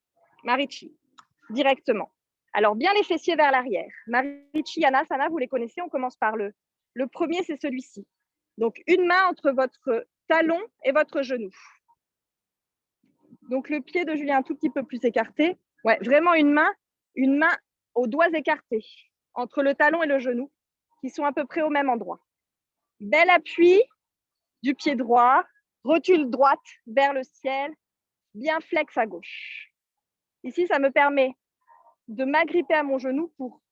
directement. Alors, bien les fessiers vers l'arrière. Marichi, Yanasana, vous les connaissez, on commence par le premier, c'est celui-ci. Donc, une main entre votre talon et votre genou. Donc, le pied de Julien un tout petit peu plus écarté. Ouais, vraiment une main aux doigts écartés, entre le talon et le genou, qui sont à peu près au même endroit. Bel appui du pied droit, rotule droite vers le ciel, bien flex à gauche. Ici, ça me permet de m'agripper à mon genou pour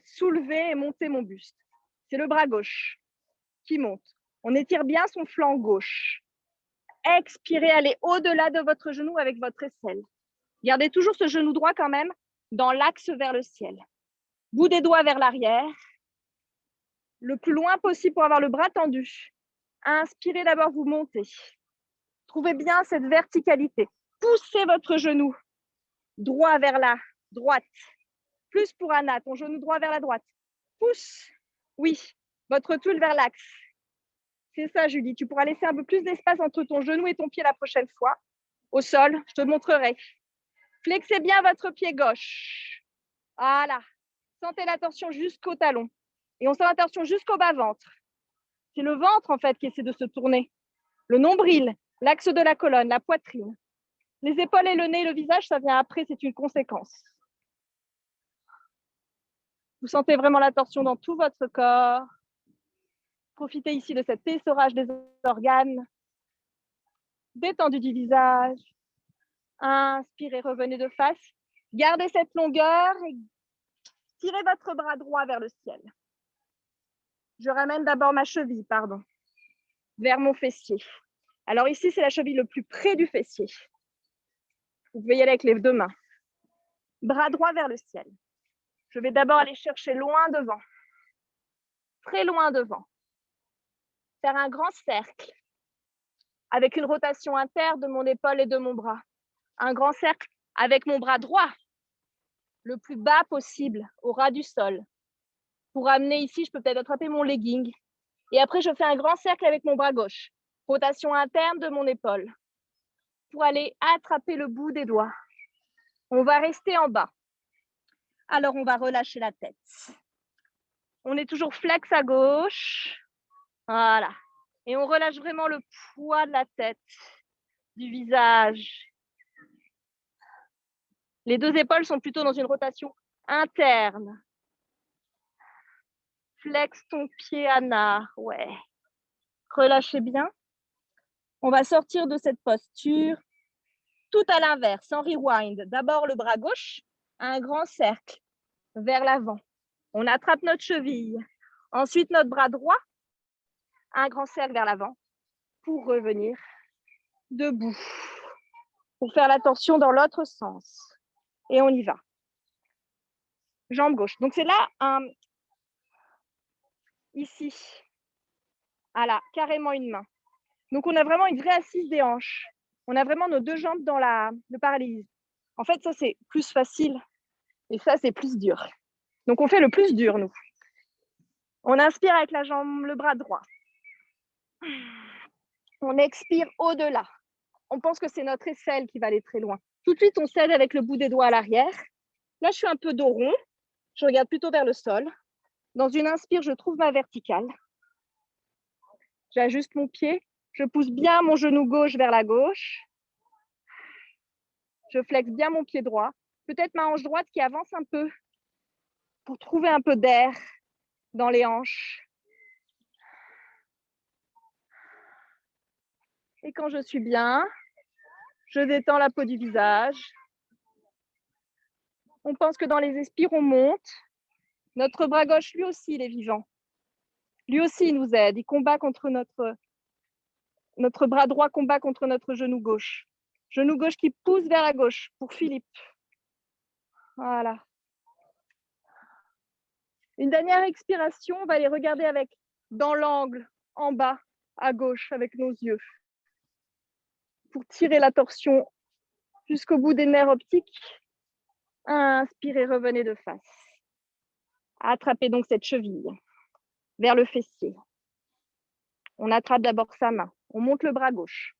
soulever et monter mon buste. C'est le bras gauche qui monte. On étire bien son flanc gauche. Expirez, allez au-delà de votre genou avec votre aisselle. Gardez toujours ce genou droit quand même dans l'axe vers le ciel. Bout des doigts vers l'arrière, le plus loin possible pour avoir le bras tendu. Inspirez d'abord, vous montez. Trouvez bien cette verticalité. Poussez votre genou droit vers la droite. Plus pour Anna, ton genou droit vers la droite. Pousse. Oui, votre toule vers l'axe. C'est ça, Julie. Tu pourras laisser un peu plus d'espace entre ton genou et ton pied la prochaine fois. Au sol, je te montrerai. Flexez bien votre pied gauche. Voilà. Sentez la torsion jusqu'au talon. Et on sent la torsion jusqu'au bas-ventre. C'est le ventre, en fait, qui essaie de se tourner. Le nombril, l'axe de la colonne, la poitrine. Les épaules et le nez, le visage, ça vient après, c'est une conséquence. Vous sentez vraiment la torsion dans tout votre corps. Profitez ici de cet essorage des organes. Détendu du visage. Inspirez, revenez de face. Gardez cette longueur et tirez votre bras droit vers le ciel. Je ramène d'abord ma cheville, vers mon fessier. Alors ici, c'est la cheville le plus près du fessier. Vous pouvez y aller avec les deux mains. Bras droit vers le ciel. Je vais d'abord aller chercher loin devant. Très loin devant. Faire un grand cercle avec une rotation interne de mon épaule et de mon bras. Un grand cercle avec mon bras droit le plus bas possible au ras du sol. Pour amener ici, je peux peut-être attraper mon legging. Et après, je fais un grand cercle avec mon bras gauche. Rotation interne de mon épaule. Pour aller attraper le bout des doigts. On va rester en bas. Alors, on va relâcher la tête. On est toujours flex à gauche. Voilà. Et on relâche vraiment le poids de la tête, du visage. Les deux épaules sont plutôt dans une rotation interne. Flex ton pied, Anna. Ouais. Relâchez bien. On va sortir de cette posture tout à l'inverse, en rewind. D'abord le bras gauche, un grand cercle vers l'avant. On attrape notre cheville. Ensuite, notre bras droit, un grand cercle vers l'avant pour revenir debout. pour faire la torsion dans l'autre sens. Et on y va. Jambe gauche. Donc, c'est là, ici. Voilà, carrément une main. Donc, on a vraiment une vraie assise des hanches. On a vraiment nos deux jambes dans le parallélisme. En fait, ça, c'est plus facile. Et ça, c'est plus dur. Donc, on fait le plus dur, nous. On inspire avec la jambe, le bras droit. On expire au-delà. On pense que c'est notre aisselle qui va aller très loin. Tout de suite, on cède avec le bout des doigts à l'arrière. Là, je suis un peu dos rond. Je regarde plutôt vers le sol. Dans une inspire, je trouve ma verticale. J'ajuste mon pied. Je pousse bien mon genou gauche vers la gauche. Je flexe bien mon pied droit. Peut-être ma hanche droite qui avance un peu pour trouver un peu d'air dans les hanches. Et quand je suis bien, je détends la peau du visage. On pense que dans les expires, on monte. Notre bras gauche, lui aussi, il est vivant. Lui aussi, il nous aide. Il combat contre notre bras droit combat contre notre genou gauche. Genou gauche qui pousse vers la gauche pour Philippe. Voilà. Une dernière expiration, on va les regarder avec dans l'angle, en bas, à gauche, avec nos yeux. Pour tirer la torsion jusqu'au bout des nerfs optiques. Inspirez, revenez de face. Attrapez donc cette cheville vers le fessier. On attrape d'abord sa main. On monte le bras gauche.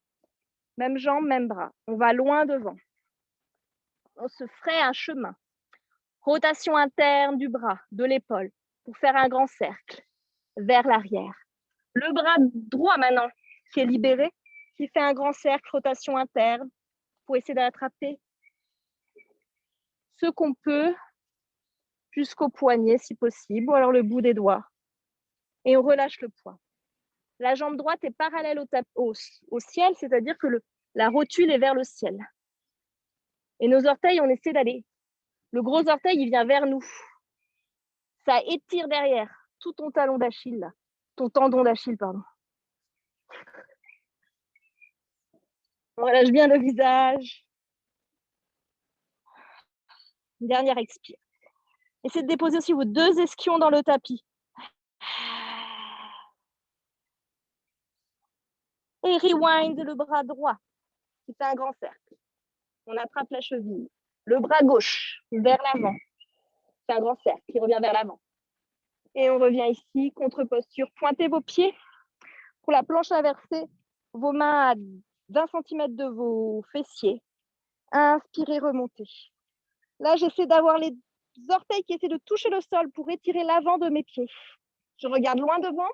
Même jambe, même bras. On va loin devant. On se ferait un chemin. Rotation interne du bras, de l'épaule, pour faire un grand cercle vers l'arrière. Le bras droit maintenant, qui est libéré, qui fait un grand cercle, rotation interne, pour essayer d'attraper ce qu'on peut jusqu'au poignet si possible, ou alors le bout des doigts. Et on relâche le poids. La jambe droite est parallèle au ciel, c'est-à-dire que la rotule est vers le ciel. Et nos orteils, on essaie d'aller. Le gros orteil, il vient vers nous. Ça étire derrière tout ton talon d'Achille, là. Ton tendon d'Achille, pardon. On relâche bien le visage. Une dernière expire. Essayez de déposer aussi vos deux ischions dans le tapis. Et rewind le bras droit, qui fait un grand cercle. On attrape la cheville. Le bras gauche, vers l'avant. C'est un grand cercle qui revient vers l'avant. Et on revient ici, contre-posture. Pointez vos pieds pour la planche inversée. Vos mains à 20 cm de vos fessiers. Inspirez, remontez. Là, j'essaie d'avoir les orteils qui essaient de toucher le sol pour étirer l'avant de mes pieds. Je regarde loin devant.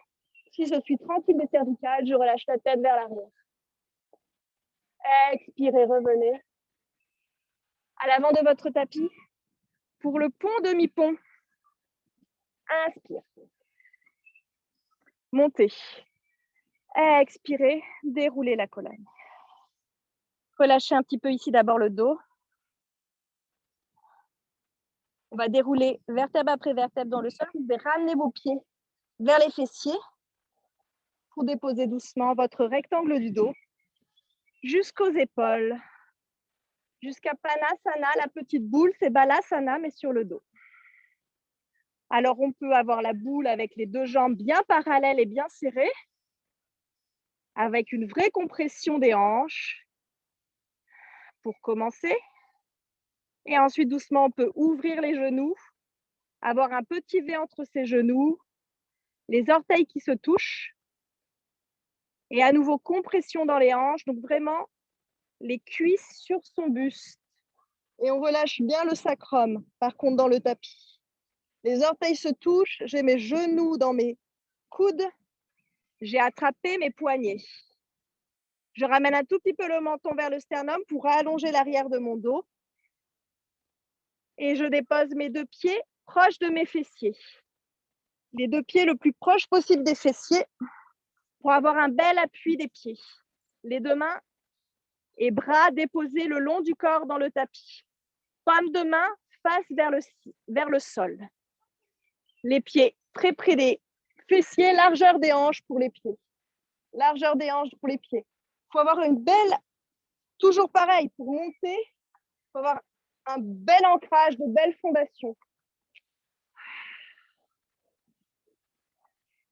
Si je suis tranquille des cervicales, je relâche la tête vers l'arrière. Expirez, revenez. À l'avant de votre tapis. Pour le pont, demi-pont. Inspire. Montez. Expirez, déroulez la colonne. Relâchez un petit peu ici d'abord le dos. On va dérouler vertèbre après vertèbre dans le sol. Vous pouvez ramener vos pieds vers les fessiers pour déposer doucement votre rectangle du dos jusqu'aux épaules. Jusqu'à Panasana, la petite boule, c'est Balasana, mais sur le dos. Alors, on peut avoir la boule avec les deux jambes bien parallèles et bien serrées, avec une vraie compression des hanches pour commencer. Et ensuite, doucement, on peut ouvrir les genoux, avoir un petit V entre ses genoux, les orteils qui se touchent. Et à nouveau, compression dans les hanches, donc vraiment les cuisses sur son buste. Et on relâche bien le sacrum, par contre, dans le tapis. Les orteils se touchent, j'ai mes genoux dans mes coudes, j'ai attrapé mes poignets. Je ramène un tout petit peu le menton vers le sternum pour allonger l'arrière de mon dos. Et je dépose mes deux pieds proches de mes fessiers. Les deux pieds le plus proche possible des fessiers pour avoir un bel appui des pieds. Les deux mains et bras déposés le long du corps dans le tapis. Paume de main face vers le sol. Les pieds très près des fessiers, largeur des hanches pour les pieds. Largeur des hanches pour les pieds. Il faut avoir une belle Toujours pareil, pour monter, il faut avoir un bel ancrage, de belles fondations.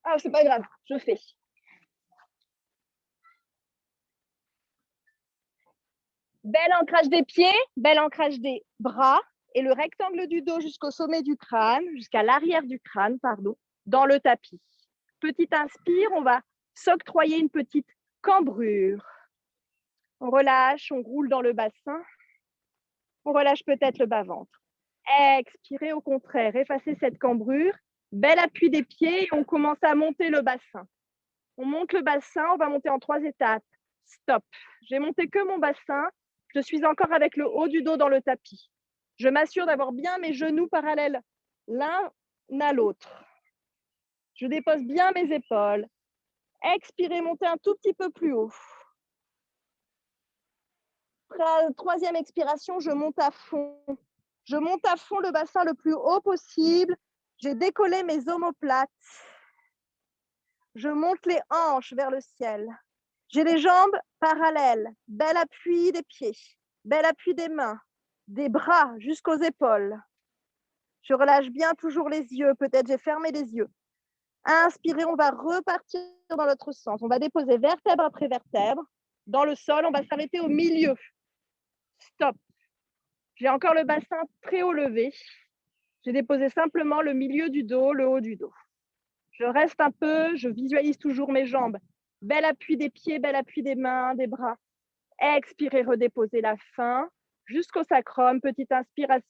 Ah, c'est pas grave, je fais. Bel ancrage des pieds, bel ancrage des bras et le rectangle du dos jusqu'au sommet du crâne, jusqu'à l'arrière du crâne, pardon, dans le tapis. Petite inspire, on va s'octroyer une petite cambrure. On relâche, on roule dans le bassin. On relâche peut-être le bas-ventre. Expirez au contraire, effacez cette cambrure. Bel appui des pieds et on commence à monter le bassin. On monte le bassin, on va monter en 3 étapes. Stop. J'ai monté que mon bassin. Je suis encore avec le haut du dos dans le tapis. Je m'assure d'avoir bien mes genoux parallèles l'un à l'autre. Je dépose bien mes épaules. Expirez, montez un tout petit peu plus haut. Troisième expiration, je monte à fond. Je monte à fond le bassin le plus haut possible. J'ai décollé mes omoplates. Je monte les hanches vers le ciel. J'ai les jambes parallèles. Bel appui des pieds. Bel appui des mains. Des bras jusqu'aux épaules. Je relâche bien toujours les yeux. Peut-être j'ai fermé les yeux. Inspirez, on va repartir dans l'autre sens. On va déposer vertèbre après vertèbre. Dans le sol, on va s'arrêter au milieu. Stop. J'ai encore le bassin très haut levé. J'ai déposé simplement le milieu du dos, le haut du dos. Je reste un peu, je visualise toujours mes jambes. Bel appui des pieds, bel appui des mains, des bras. Expirez, redéposez la fin jusqu'au sacrum. Petite inspiration.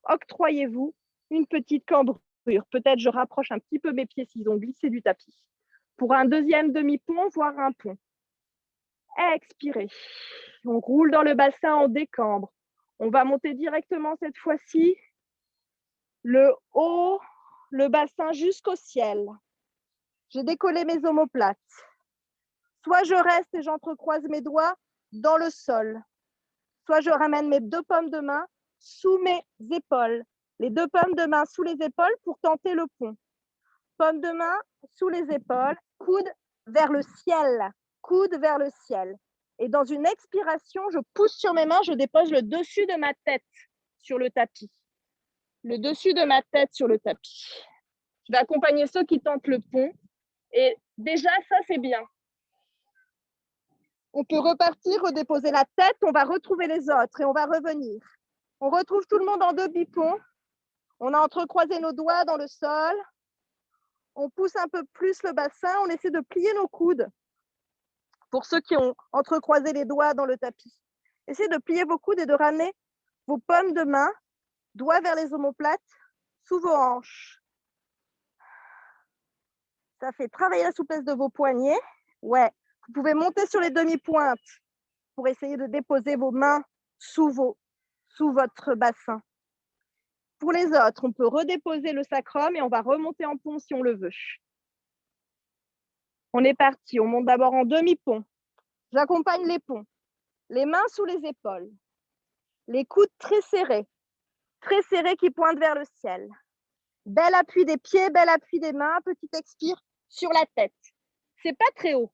Octroyez-vous une petite cambrure. Peut-être je rapproche un petit peu mes pieds s'ils ont glissé du tapis. Pour un deuxième demi-pont, voire un pont. Expirez. On roule dans le bassin, on décambre. On va monter directement cette fois-ci le haut, le bassin jusqu'au ciel. J'ai décollé mes omoplates. Soit je reste et j'entrecroise mes doigts dans le sol, soit je ramène mes 2 paumes de main sous mes épaules. Les 2 paumes de main sous les épaules pour tenter le pont. Paume de main sous les épaules, coude vers le ciel, coude vers le ciel. Et dans une expiration, je pousse sur mes mains, je dépose le dessus de ma tête sur le tapis. Le dessus de ma tête sur le tapis. Je vais accompagner ceux qui tentent le pont. Et déjà, ça, c'est bien. On peut repartir, redéposer la tête, on va retrouver les autres et on va revenir. On retrouve tout le monde en 2 biponts. On a entrecroisé nos doigts dans le sol. On pousse un peu plus le bassin, on essaie de plier nos coudes. Pour ceux qui ont entrecroisé les doigts dans le tapis. Essayez de plier vos coudes et de ramener vos paumes de main, doigts vers les omoplates, sous vos hanches. Ça fait travailler la souplesse de vos poignets. Ouais, vous pouvez monter sur les demi-pointes pour essayer de déposer vos mains sous votre bassin. Pour les autres, on peut redéposer le sacrum et on va remonter en pont si on le veut. On est parti, on monte d'abord en demi-pont. J'accompagne les ponts. Les mains sous les épaules. Les coudes très serrés qui pointent vers le ciel. Bel appui des pieds, bel appui des mains, petite expire sur la tête. C'est pas très haut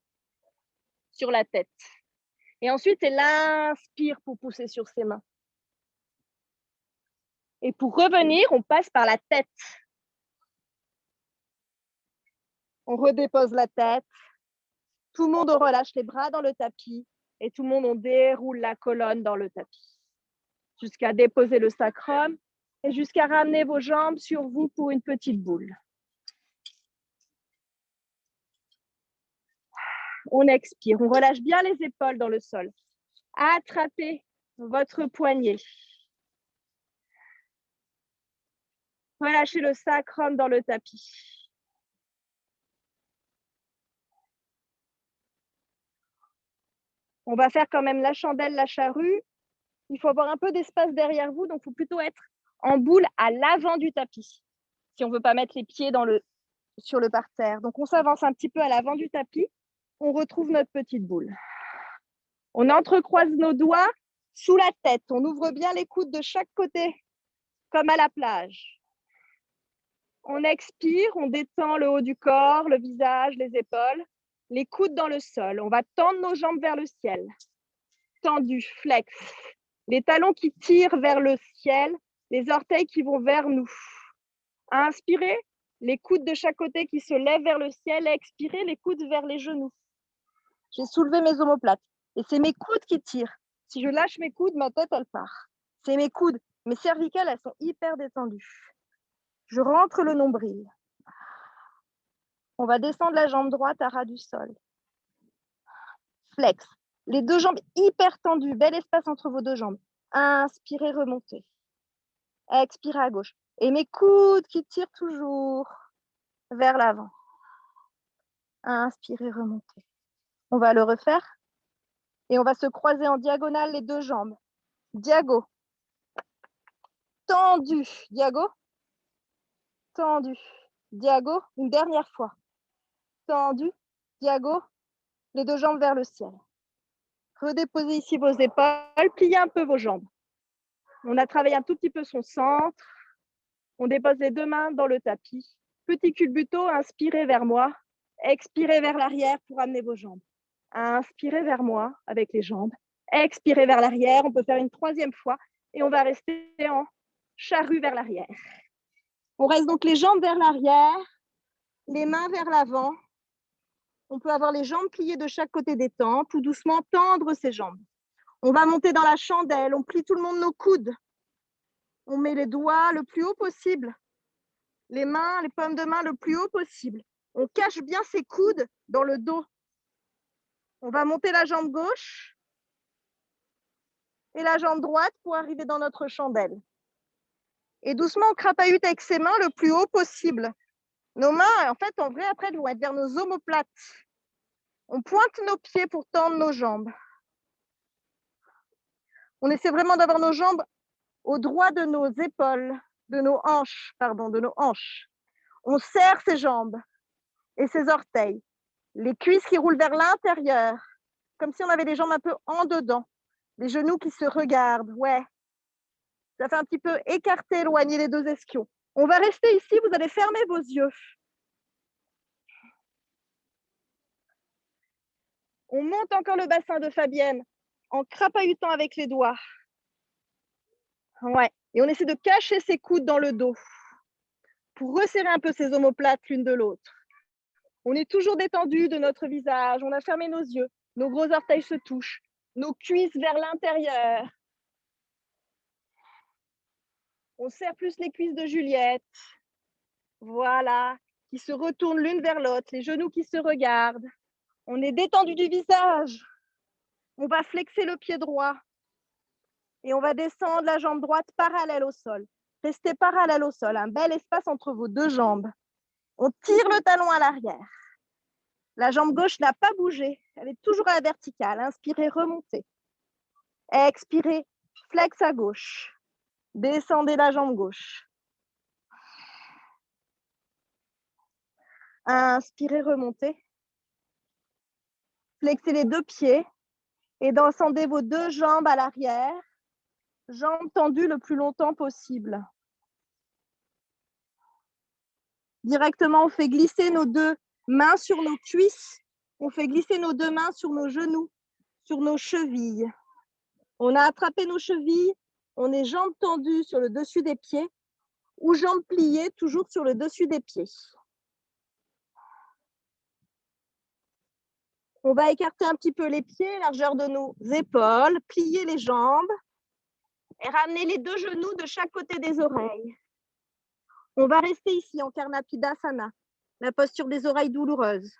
sur la tête. Et ensuite, c'est l'inspire pour pousser sur ses mains. Et pour revenir, on passe par la tête. On redépose la tête. Tout le monde relâche les bras dans le tapis et tout le monde on déroule la colonne dans le tapis. Jusqu'à déposer le sacrum et jusqu'à ramener vos jambes sur vous pour une petite boule. On expire, on relâche bien les épaules dans le sol. Attrapez votre poignet. Relâchez le sacrum dans le tapis. On va faire quand même la chandelle, la charrue. Il faut avoir un peu d'espace derrière vous, donc il faut plutôt être en boule à l'avant du tapis, si on ne veut pas mettre les pieds sur le parterre. Donc on s'avance un petit peu à l'avant du tapis, on retrouve notre petite boule. On entrecroise nos doigts sous la tête, on ouvre bien les coudes de chaque côté, comme à la plage. On expire, on détend le haut du corps, le visage, les épaules, les coudes dans le sol. On va tendre nos jambes vers le ciel. tendu, flex. Les talons qui tirent vers le ciel, les orteils qui vont vers nous. Inspirez, les coudes de chaque côté qui se lèvent vers le ciel. Expirez, les coudes vers les genoux. J'ai soulevé mes omoplates et c'est mes coudes qui tirent. Si je lâche mes coudes, ma tête, elle part. C'est mes coudes. Mes cervicales, elles sont hyper détendues. Je rentre le nombril. On va descendre la jambe droite à ras du sol. Flex. Les deux jambes hyper tendues. Bel espace entre vos deux jambes. Inspirez, remontez. Expirez à gauche. Et mes coudes qui tirent toujours vers l'avant. Inspirez, remontez. On va le refaire. Et on va se croiser en diagonale les deux jambes. Diago. Tendu. Diago. Tendu. Diago. Une dernière fois. Tendu. Diago. Les deux jambes vers le ciel. Redéposez ici vos épaules. Pliez un peu vos jambes. On a travaillé un tout petit peu son centre. On dépose les deux mains dans le tapis. Petit culbuto, inspirez vers moi. Expirez vers l'arrière pour amener vos jambes. Inspirez vers moi avec les jambes. Expirez vers l'arrière. On peut faire une troisième fois. Et on va rester en charrue vers l'arrière. On reste donc les jambes vers l'arrière, les mains vers l'avant. On peut avoir les jambes pliées de chaque côté des tempes ou doucement tendre ses jambes. On va monter dans la chandelle. On plie tout le monde nos coudes. On met les doigts le plus haut possible. Les mains, les paumes de main le plus haut possible. On cache bien ses coudes dans le dos. On va monter la jambe gauche et la jambe droite pour arriver dans notre chandelle. Et doucement, on crapahute avec ses mains le plus haut possible. Nos mains, en fait, en vrai, après, elles vont être vers nos omoplates. On pointe nos pieds pour tendre nos jambes. On essaie vraiment d'avoir nos jambes au droit de nos épaules, de nos hanches. On serre ses jambes et ses orteils. Les cuisses qui roulent vers l'intérieur, comme si on avait les jambes un peu en dedans. Les genoux qui se regardent, ouais. Ça fait un petit peu écarter, éloigner les deux ischions. On va rester ici, vous allez fermer vos yeux. On monte encore le bassin de Fabienne en crapahutant avec les doigts. Ouais. Et on essaie de cacher ses coudes dans le dos pour resserrer un peu ses omoplates l'une de l'autre. On est toujours détendu de notre visage, on a fermé nos yeux, nos gros orteils se touchent, nos cuisses vers l'intérieur. On serre plus les cuisses de Juliette. Voilà, qui se retournent l'une vers l'autre, les genoux qui se regardent. On est détendu du visage. On va flexer le pied droit. Et on va descendre la jambe droite parallèle au sol. Restez parallèle au sol, un bel espace entre vos deux jambes. On tire le talon à l'arrière. La jambe gauche n'a pas bougé, elle est toujours à la verticale. Inspirez, remontez. Expirez, flex à gauche. Descendez la jambe gauche. Inspirez, remontez. Flexez les deux pieds et descendez vos deux jambes à l'arrière. Jambes tendues le plus longtemps possible. Directement, on fait glisser nos deux mains sur nos cuisses. On fait glisser nos deux mains sur nos genoux, sur nos chevilles. On a attrapé nos chevilles. On est jambes tendues sur le dessus des pieds ou jambes pliées toujours sur le dessus des pieds. On va écarter un petit peu les pieds, largeur de nos épaules, plier les jambes et ramener les deux genoux de chaque côté des oreilles. On va rester ici en Karnapidasana, la posture des oreilles douloureuses.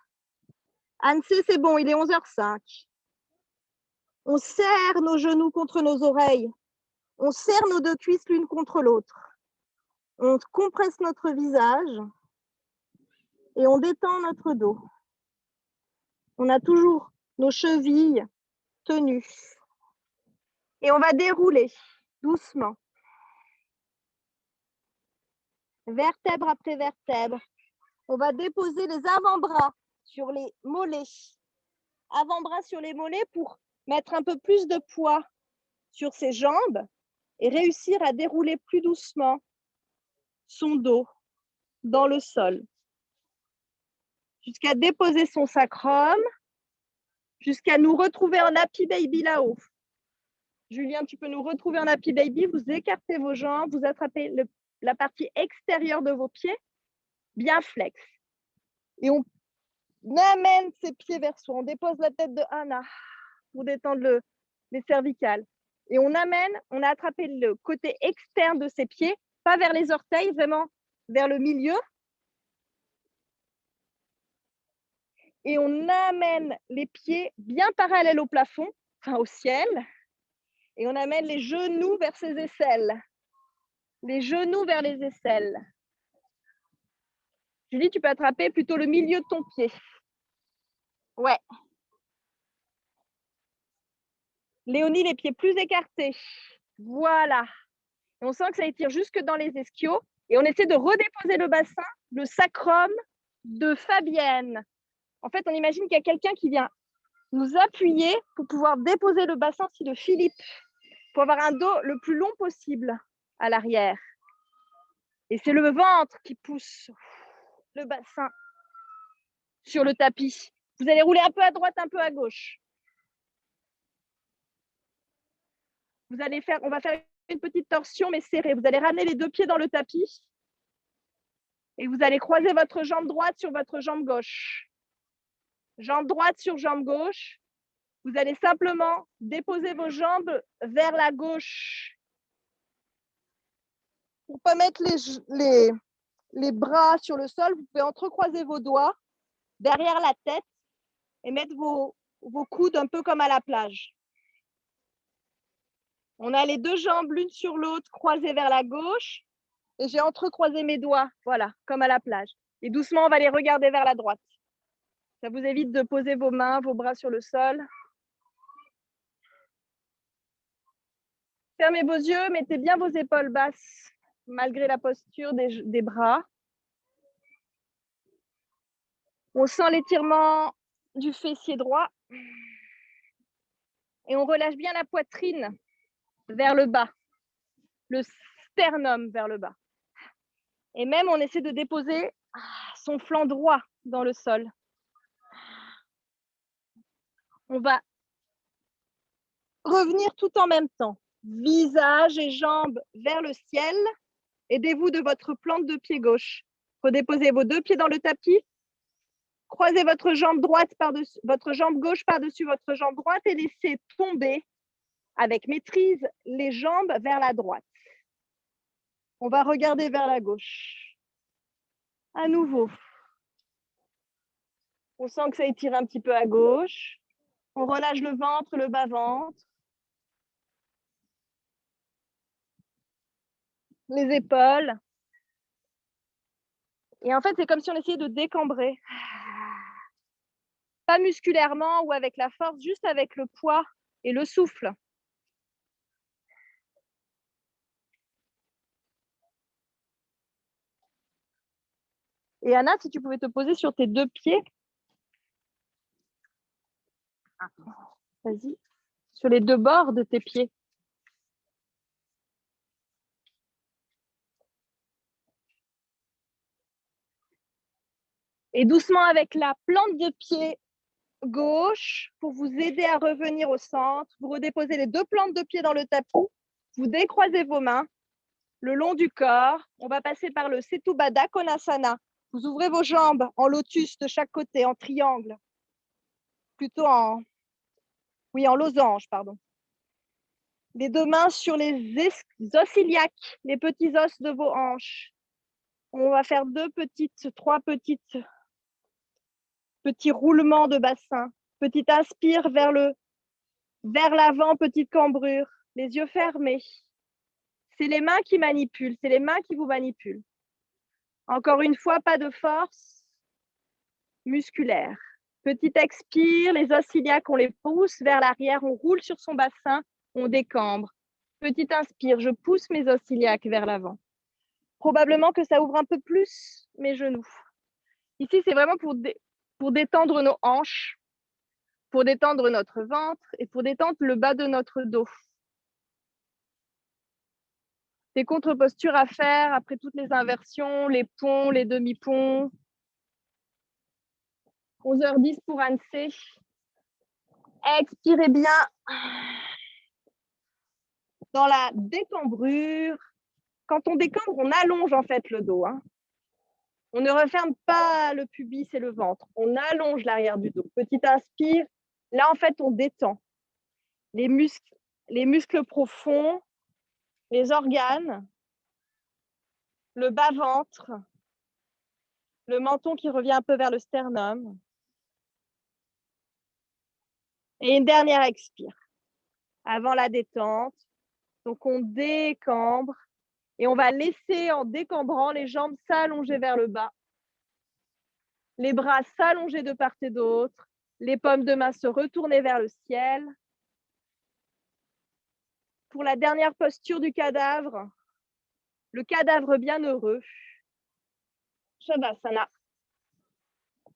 Anse, c'est bon, il est 11h05. On serre nos genoux contre nos oreilles. On serre nos deux cuisses l'une contre l'autre. On compresse notre visage et on détend notre dos. On a toujours nos chevilles tenues. Et on va dérouler doucement. Vertèbre après vertèbre. On va déposer les avant-bras sur les mollets. Avant-bras sur les mollets pour mettre un peu plus de poids sur ses jambes et réussir à dérouler plus doucement son dos dans le sol. Jusqu'à déposer son sacrum, jusqu'à nous retrouver en happy baby là-haut. Julien, tu peux nous retrouver en Happy Baby. Vous écartez vos jambes, vous attrapez la partie extérieure de vos pieds, bien flex. Et on amène ses pieds vers soi. On dépose la tête de Anna pour détendre les cervicales. Et on a attrapé le côté externe de ses pieds, pas vers les orteils, vraiment vers le milieu. Et on amène les pieds bien parallèles au plafond, enfin au ciel. Et on amène les genoux vers ses aisselles. Les genoux vers les aisselles. Julie, tu peux attraper plutôt le milieu de ton pied. Ouais. Léonie, les pieds plus écartés. Voilà. Et on sent que ça étire jusque dans les ischios. Et on essaie de redéposer le bassin, le sacrum de Fabienne. En fait, on imagine qu'il y a quelqu'un qui vient nous appuyer pour pouvoir déposer le bassin de Philippe, pour avoir un dos le plus long possible à l'arrière. Et c'est le ventre qui pousse le bassin sur le tapis. Vous allez rouler un peu à droite, un peu à gauche. On va faire une petite torsion, mais serrée. Vous allez ramener les deux pieds dans le tapis. Et vous allez croiser votre jambe droite sur votre jambe gauche. Jambe droite sur jambe gauche. Vous allez simplement déposer vos jambes vers la gauche. Pour ne pas mettre les bras sur le sol, vous pouvez entrecroiser vos doigts derrière la tête et mettre vos coudes un peu comme à la plage. On a les deux jambes l'une sur l'autre croisées vers la gauche et j'ai entrecroisé mes doigts, voilà, comme à la plage. Et doucement, on va les regarder vers la droite. Ça vous évite de poser vos mains, vos bras sur le sol. Fermez vos yeux, mettez bien vos épaules basses malgré la posture des bras. On sent l'étirement du fessier droit et on relâche bien la poitrine vers le bas, le sternum vers le bas. Et même, on essaie de déposer son flanc droit dans le sol. On va revenir tout en même temps. Visage et jambes vers le ciel. Aidez-vous de votre plante de pied gauche. Redéposez vos deux pieds dans le tapis. Croisez votre jambe droite par-dessus, votre jambe gauche par-dessus votre jambe droite et laissez tomber avec maîtrise les jambes vers la droite. On va regarder vers la gauche. À nouveau. On sent que ça étire un petit peu à gauche. On relâche le ventre, le bas-ventre. Les épaules. Et en fait, c'est comme si on essayait de décambrer. Pas musculairement ou avec la force, juste avec le poids et le souffle. Et Anna, si tu pouvais te poser sur tes deux pieds. Vas-y. Sur les deux bords de tes pieds. Et doucement avec la plante de pied gauche pour vous aider à revenir au centre. Vous redéposez les deux plantes de pied dans le tapis. Vous décroisez vos mains le long du corps. On va passer par le Setu Baddha Konasana. Vous ouvrez vos jambes en lotus de chaque côté, en triangle. Plutôt en losange, pardon. Les deux mains sur les os iliaques, les petits os de vos hanches. On va faire trois petits roulements de bassin. Petite inspire vers l'avant, petite cambrure. Les yeux fermés. C'est les mains qui manipulent, c'est les mains qui vous manipulent. Encore une fois, pas de force musculaire. Petite expire, les os iliaques, on les pousse vers l'arrière, on roule sur son bassin, on décambre. Petite inspire, je pousse mes os iliaques vers l'avant. Probablement que ça ouvre un peu plus mes genoux. Ici, c'est vraiment pour détendre nos hanches, pour détendre notre ventre et pour détendre le bas de notre dos. Des contre-postures à faire après toutes les inversions, les ponts, les demi-ponts. 11h10 pour Annecy. Expirez bien. dans la décambrure. Quand on décambre, on allonge en fait le dos. Hein. On ne referme pas le pubis et le ventre. On allonge l'arrière du dos. Petit inspire. Là, en fait, on détend les muscles profonds, les organes, le bas-ventre, le menton qui revient un peu vers le sternum. Et une dernière expire avant la détente. Donc, on décambre et on va laisser en décambrant les jambes s'allonger vers le bas. Les bras s'allonger de part et d'autre. Les paumes de main se retourner vers le ciel. Pour la dernière posture du cadavre, le cadavre bienheureux, Shavasana. Vous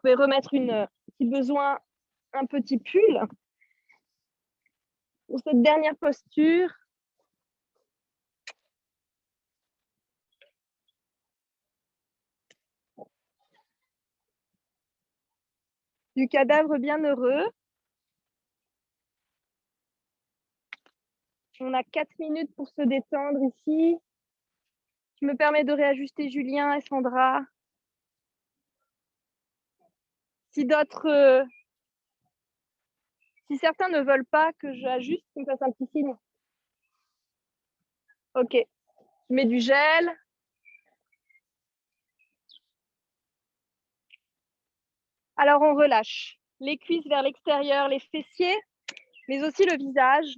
pouvez remettre si besoin, un petit pull. Pour cette dernière posture, du cadavre bienheureux. On a 4 minutes pour se détendre ici. Je me permets de réajuster Julien et Sandra. Si certains ne veulent pas que j'ajuste, qu'ils me fassent un petit signe. Ok. Je mets du gel. Alors, on relâche les cuisses vers l'extérieur, les fessiers, mais aussi le visage.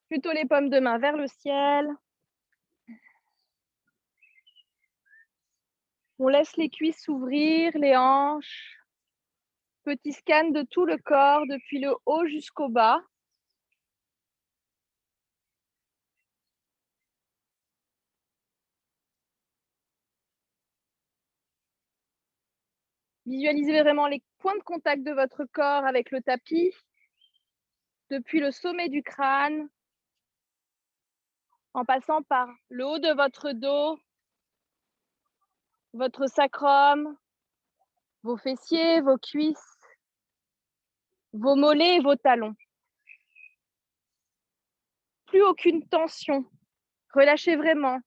Plutôt les paumes de main vers le ciel. On laisse les cuisses s'ouvrir, les hanches. Petit scan de tout le corps, depuis le haut jusqu'au bas. Visualisez vraiment les points de contact de votre corps avec le tapis, depuis le sommet du crâne, en passant par le haut de votre dos, votre sacrum, vos fessiers, vos cuisses, vos mollets et vos talons. Plus aucune tension. Relâchez vraiment.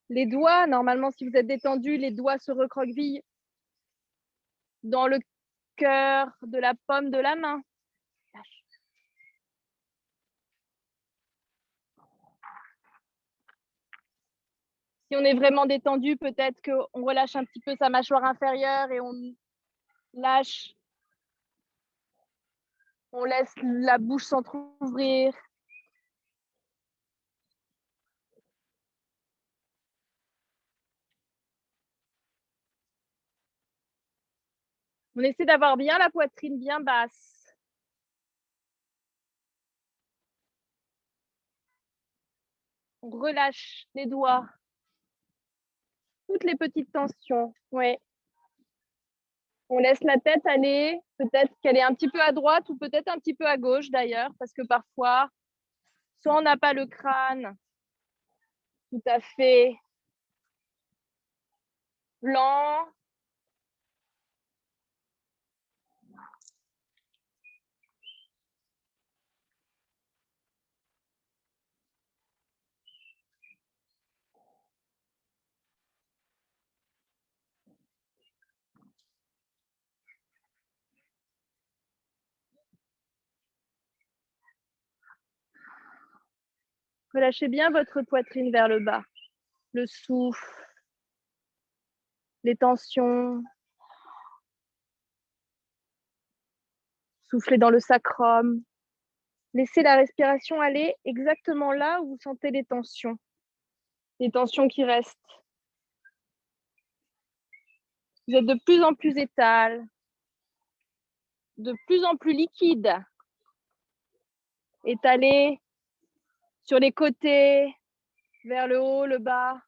Les doigts, normalement, si vous êtes détendu, les doigts se recroquevillent dans le cœur de la paume de la main. Si on est vraiment détendu, peut-être qu'on relâche un petit peu sa mâchoire inférieure et on lâche. On laisse la bouche s'entrouvrir. On essaie d'avoir bien la poitrine bien basse. On relâche les doigts. Toutes les petites tensions. Ouais. On laisse la tête aller. Peut-être qu'elle est un petit peu à droite ou peut-être un petit peu à gauche d'ailleurs, parce que parfois, soit on n'a pas le crâne tout à fait blanc. Relâchez bien votre poitrine vers le bas. Le souffle, les tensions. Soufflez dans le sacrum. Laissez la respiration aller exactement là où vous sentez les tensions qui restent. Vous êtes de plus en plus étale, de plus en plus liquide. Étalé sur les côtés, vers le haut, le bas.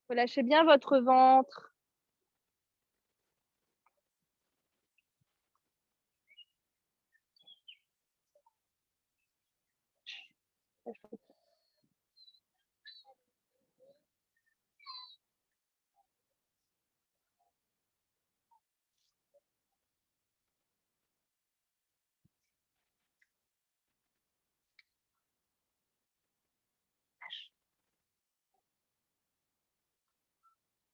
Relâchez bien votre ventre.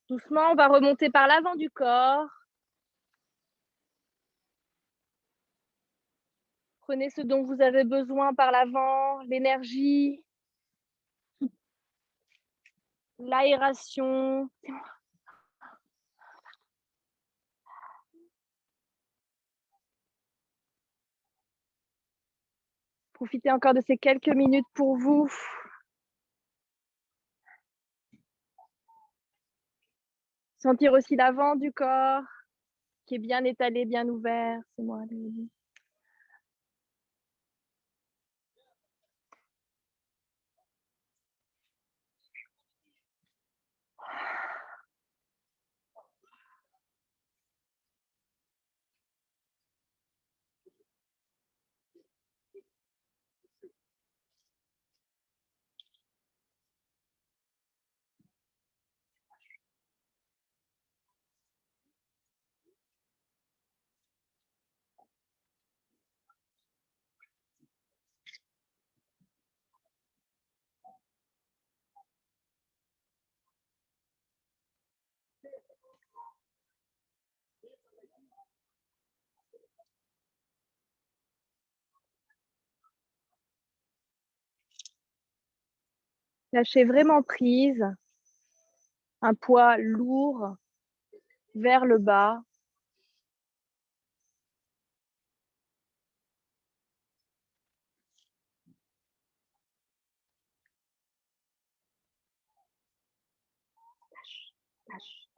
Doucement, on va remonter par l'avant du corps. Prenez ce dont vous avez besoin par l'avant, l'énergie, l'aération. Profitez encore de ces quelques minutes pour vous. Sentir aussi l'avant du corps qui est bien étalé, bien ouvert. C'est moi. Lâchez vraiment prise. Un poids lourd vers le bas. Lâche, lâche.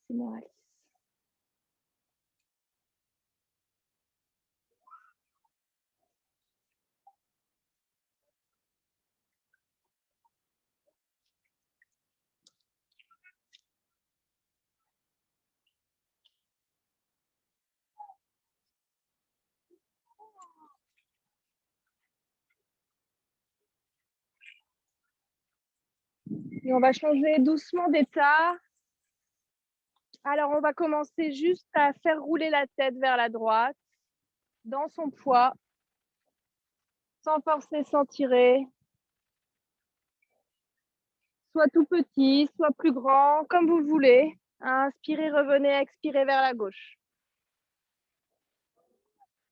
C'est moi, Alice. Et on va changer doucement d'état. Alors, on va commencer juste à faire rouler la tête vers la droite, dans son poids, sans forcer, sans tirer. Soit tout petit, soit plus grand, comme vous voulez. Inspirez, revenez, expirez vers la gauche.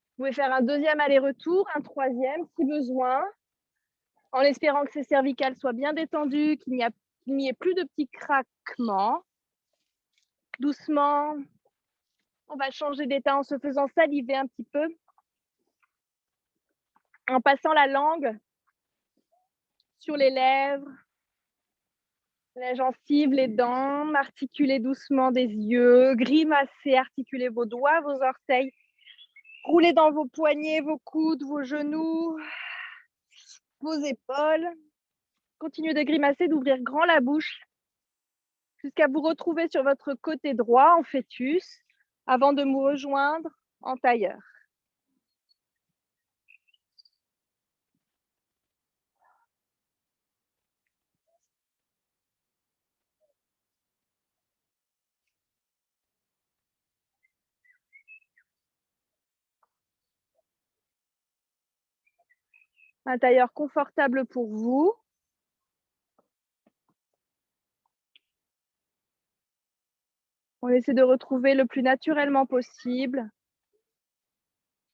Vous pouvez faire un deuxième aller-retour, un troisième si besoin, en espérant que ces cervicales soient bien détendues, qu'il n'y ait plus de petits craquements. Doucement, on va changer d'état en se faisant saliver un petit peu, en passant la langue sur les lèvres, les gencives, les dents, articulez doucement des yeux, grimacez, articulez vos doigts, vos orteils, roulez dans vos poignets, vos coudes, vos genoux, vos épaules. Continuez de grimacer, d'ouvrir grand la bouche jusqu'à vous retrouver sur votre côté droit en fœtus avant de vous rejoindre en tailleur. Un tailleur confortable pour vous. On essaie de retrouver le plus naturellement possible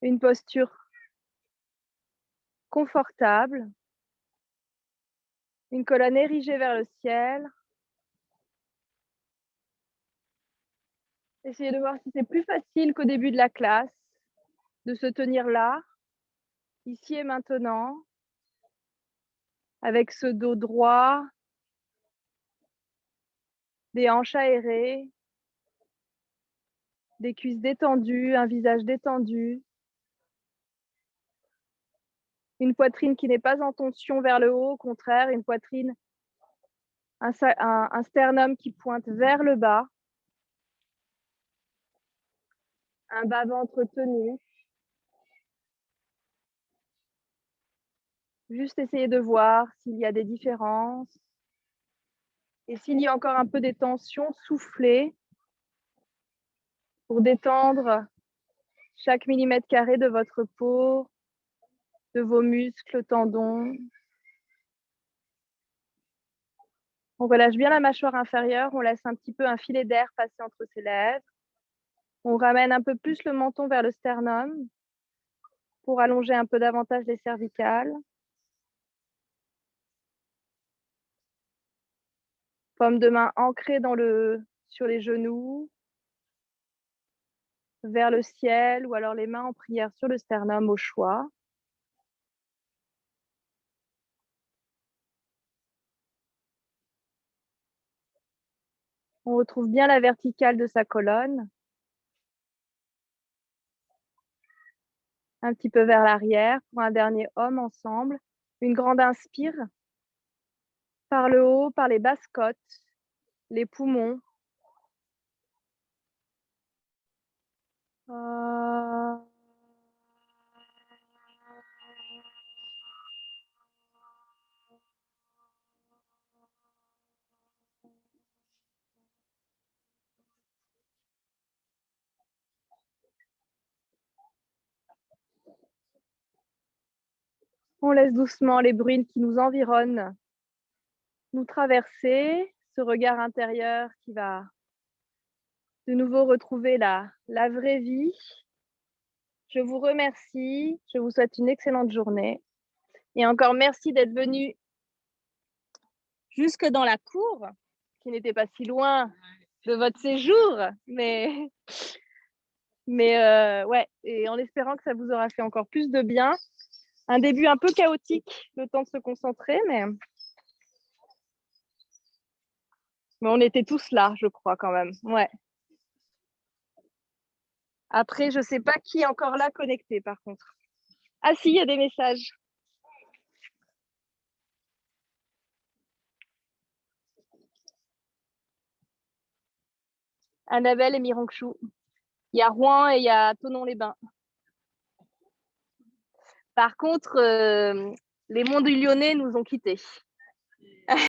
une posture confortable, une colonne érigée vers le ciel. Essayez de voir si c'est plus facile qu'au début de la classe, de se tenir là, ici et maintenant, avec ce dos droit, des hanches aérées, Des cuisses détendues, un visage détendu. Une poitrine qui n'est pas en tension vers le haut, au contraire, une poitrine, un sternum qui pointe vers le bas. Un bas-ventre tenu. Juste essayer de voir s'il y a des différences. Et s'il y a encore un peu des tensions, soufflez pour détendre chaque millimètre carré de votre peau, de vos muscles, tendons. On relâche bien la mâchoire inférieure, on laisse un petit peu un filet d'air passer entre ses lèvres. On ramène un peu plus le menton vers le sternum pour allonger un peu davantage les cervicales. Paume de main ancrée sur les genoux, vers le ciel, ou alors les mains en prière sur le sternum au choix. On retrouve bien la verticale de sa colonne. Un petit peu vers l'arrière pour un dernier homme ensemble. Une grande inspire par le haut, par les basses côtes, les poumons. On laisse doucement les bruits qui nous environnent nous traverser, ce regard intérieur qui va de nouveau retrouver la vraie vie. Je vous remercie, je vous souhaite une excellente journée. Et encore merci d'être venu jusque dans la cour, qui n'était pas si loin de votre séjour, mais ouais, et en espérant que ça vous aura fait encore plus de bien. Un début un peu chaotique, le temps de se concentrer, mais on était tous là, je crois, quand même. Ouais. Après, je ne sais pas qui est encore là connecté, par contre. Ah si, il y a des messages. Annabelle et Mironchou. Il y a Rouen et il y a Thonon-les-Bains. Par contre, les Monts du Lyonnais nous ont quittés.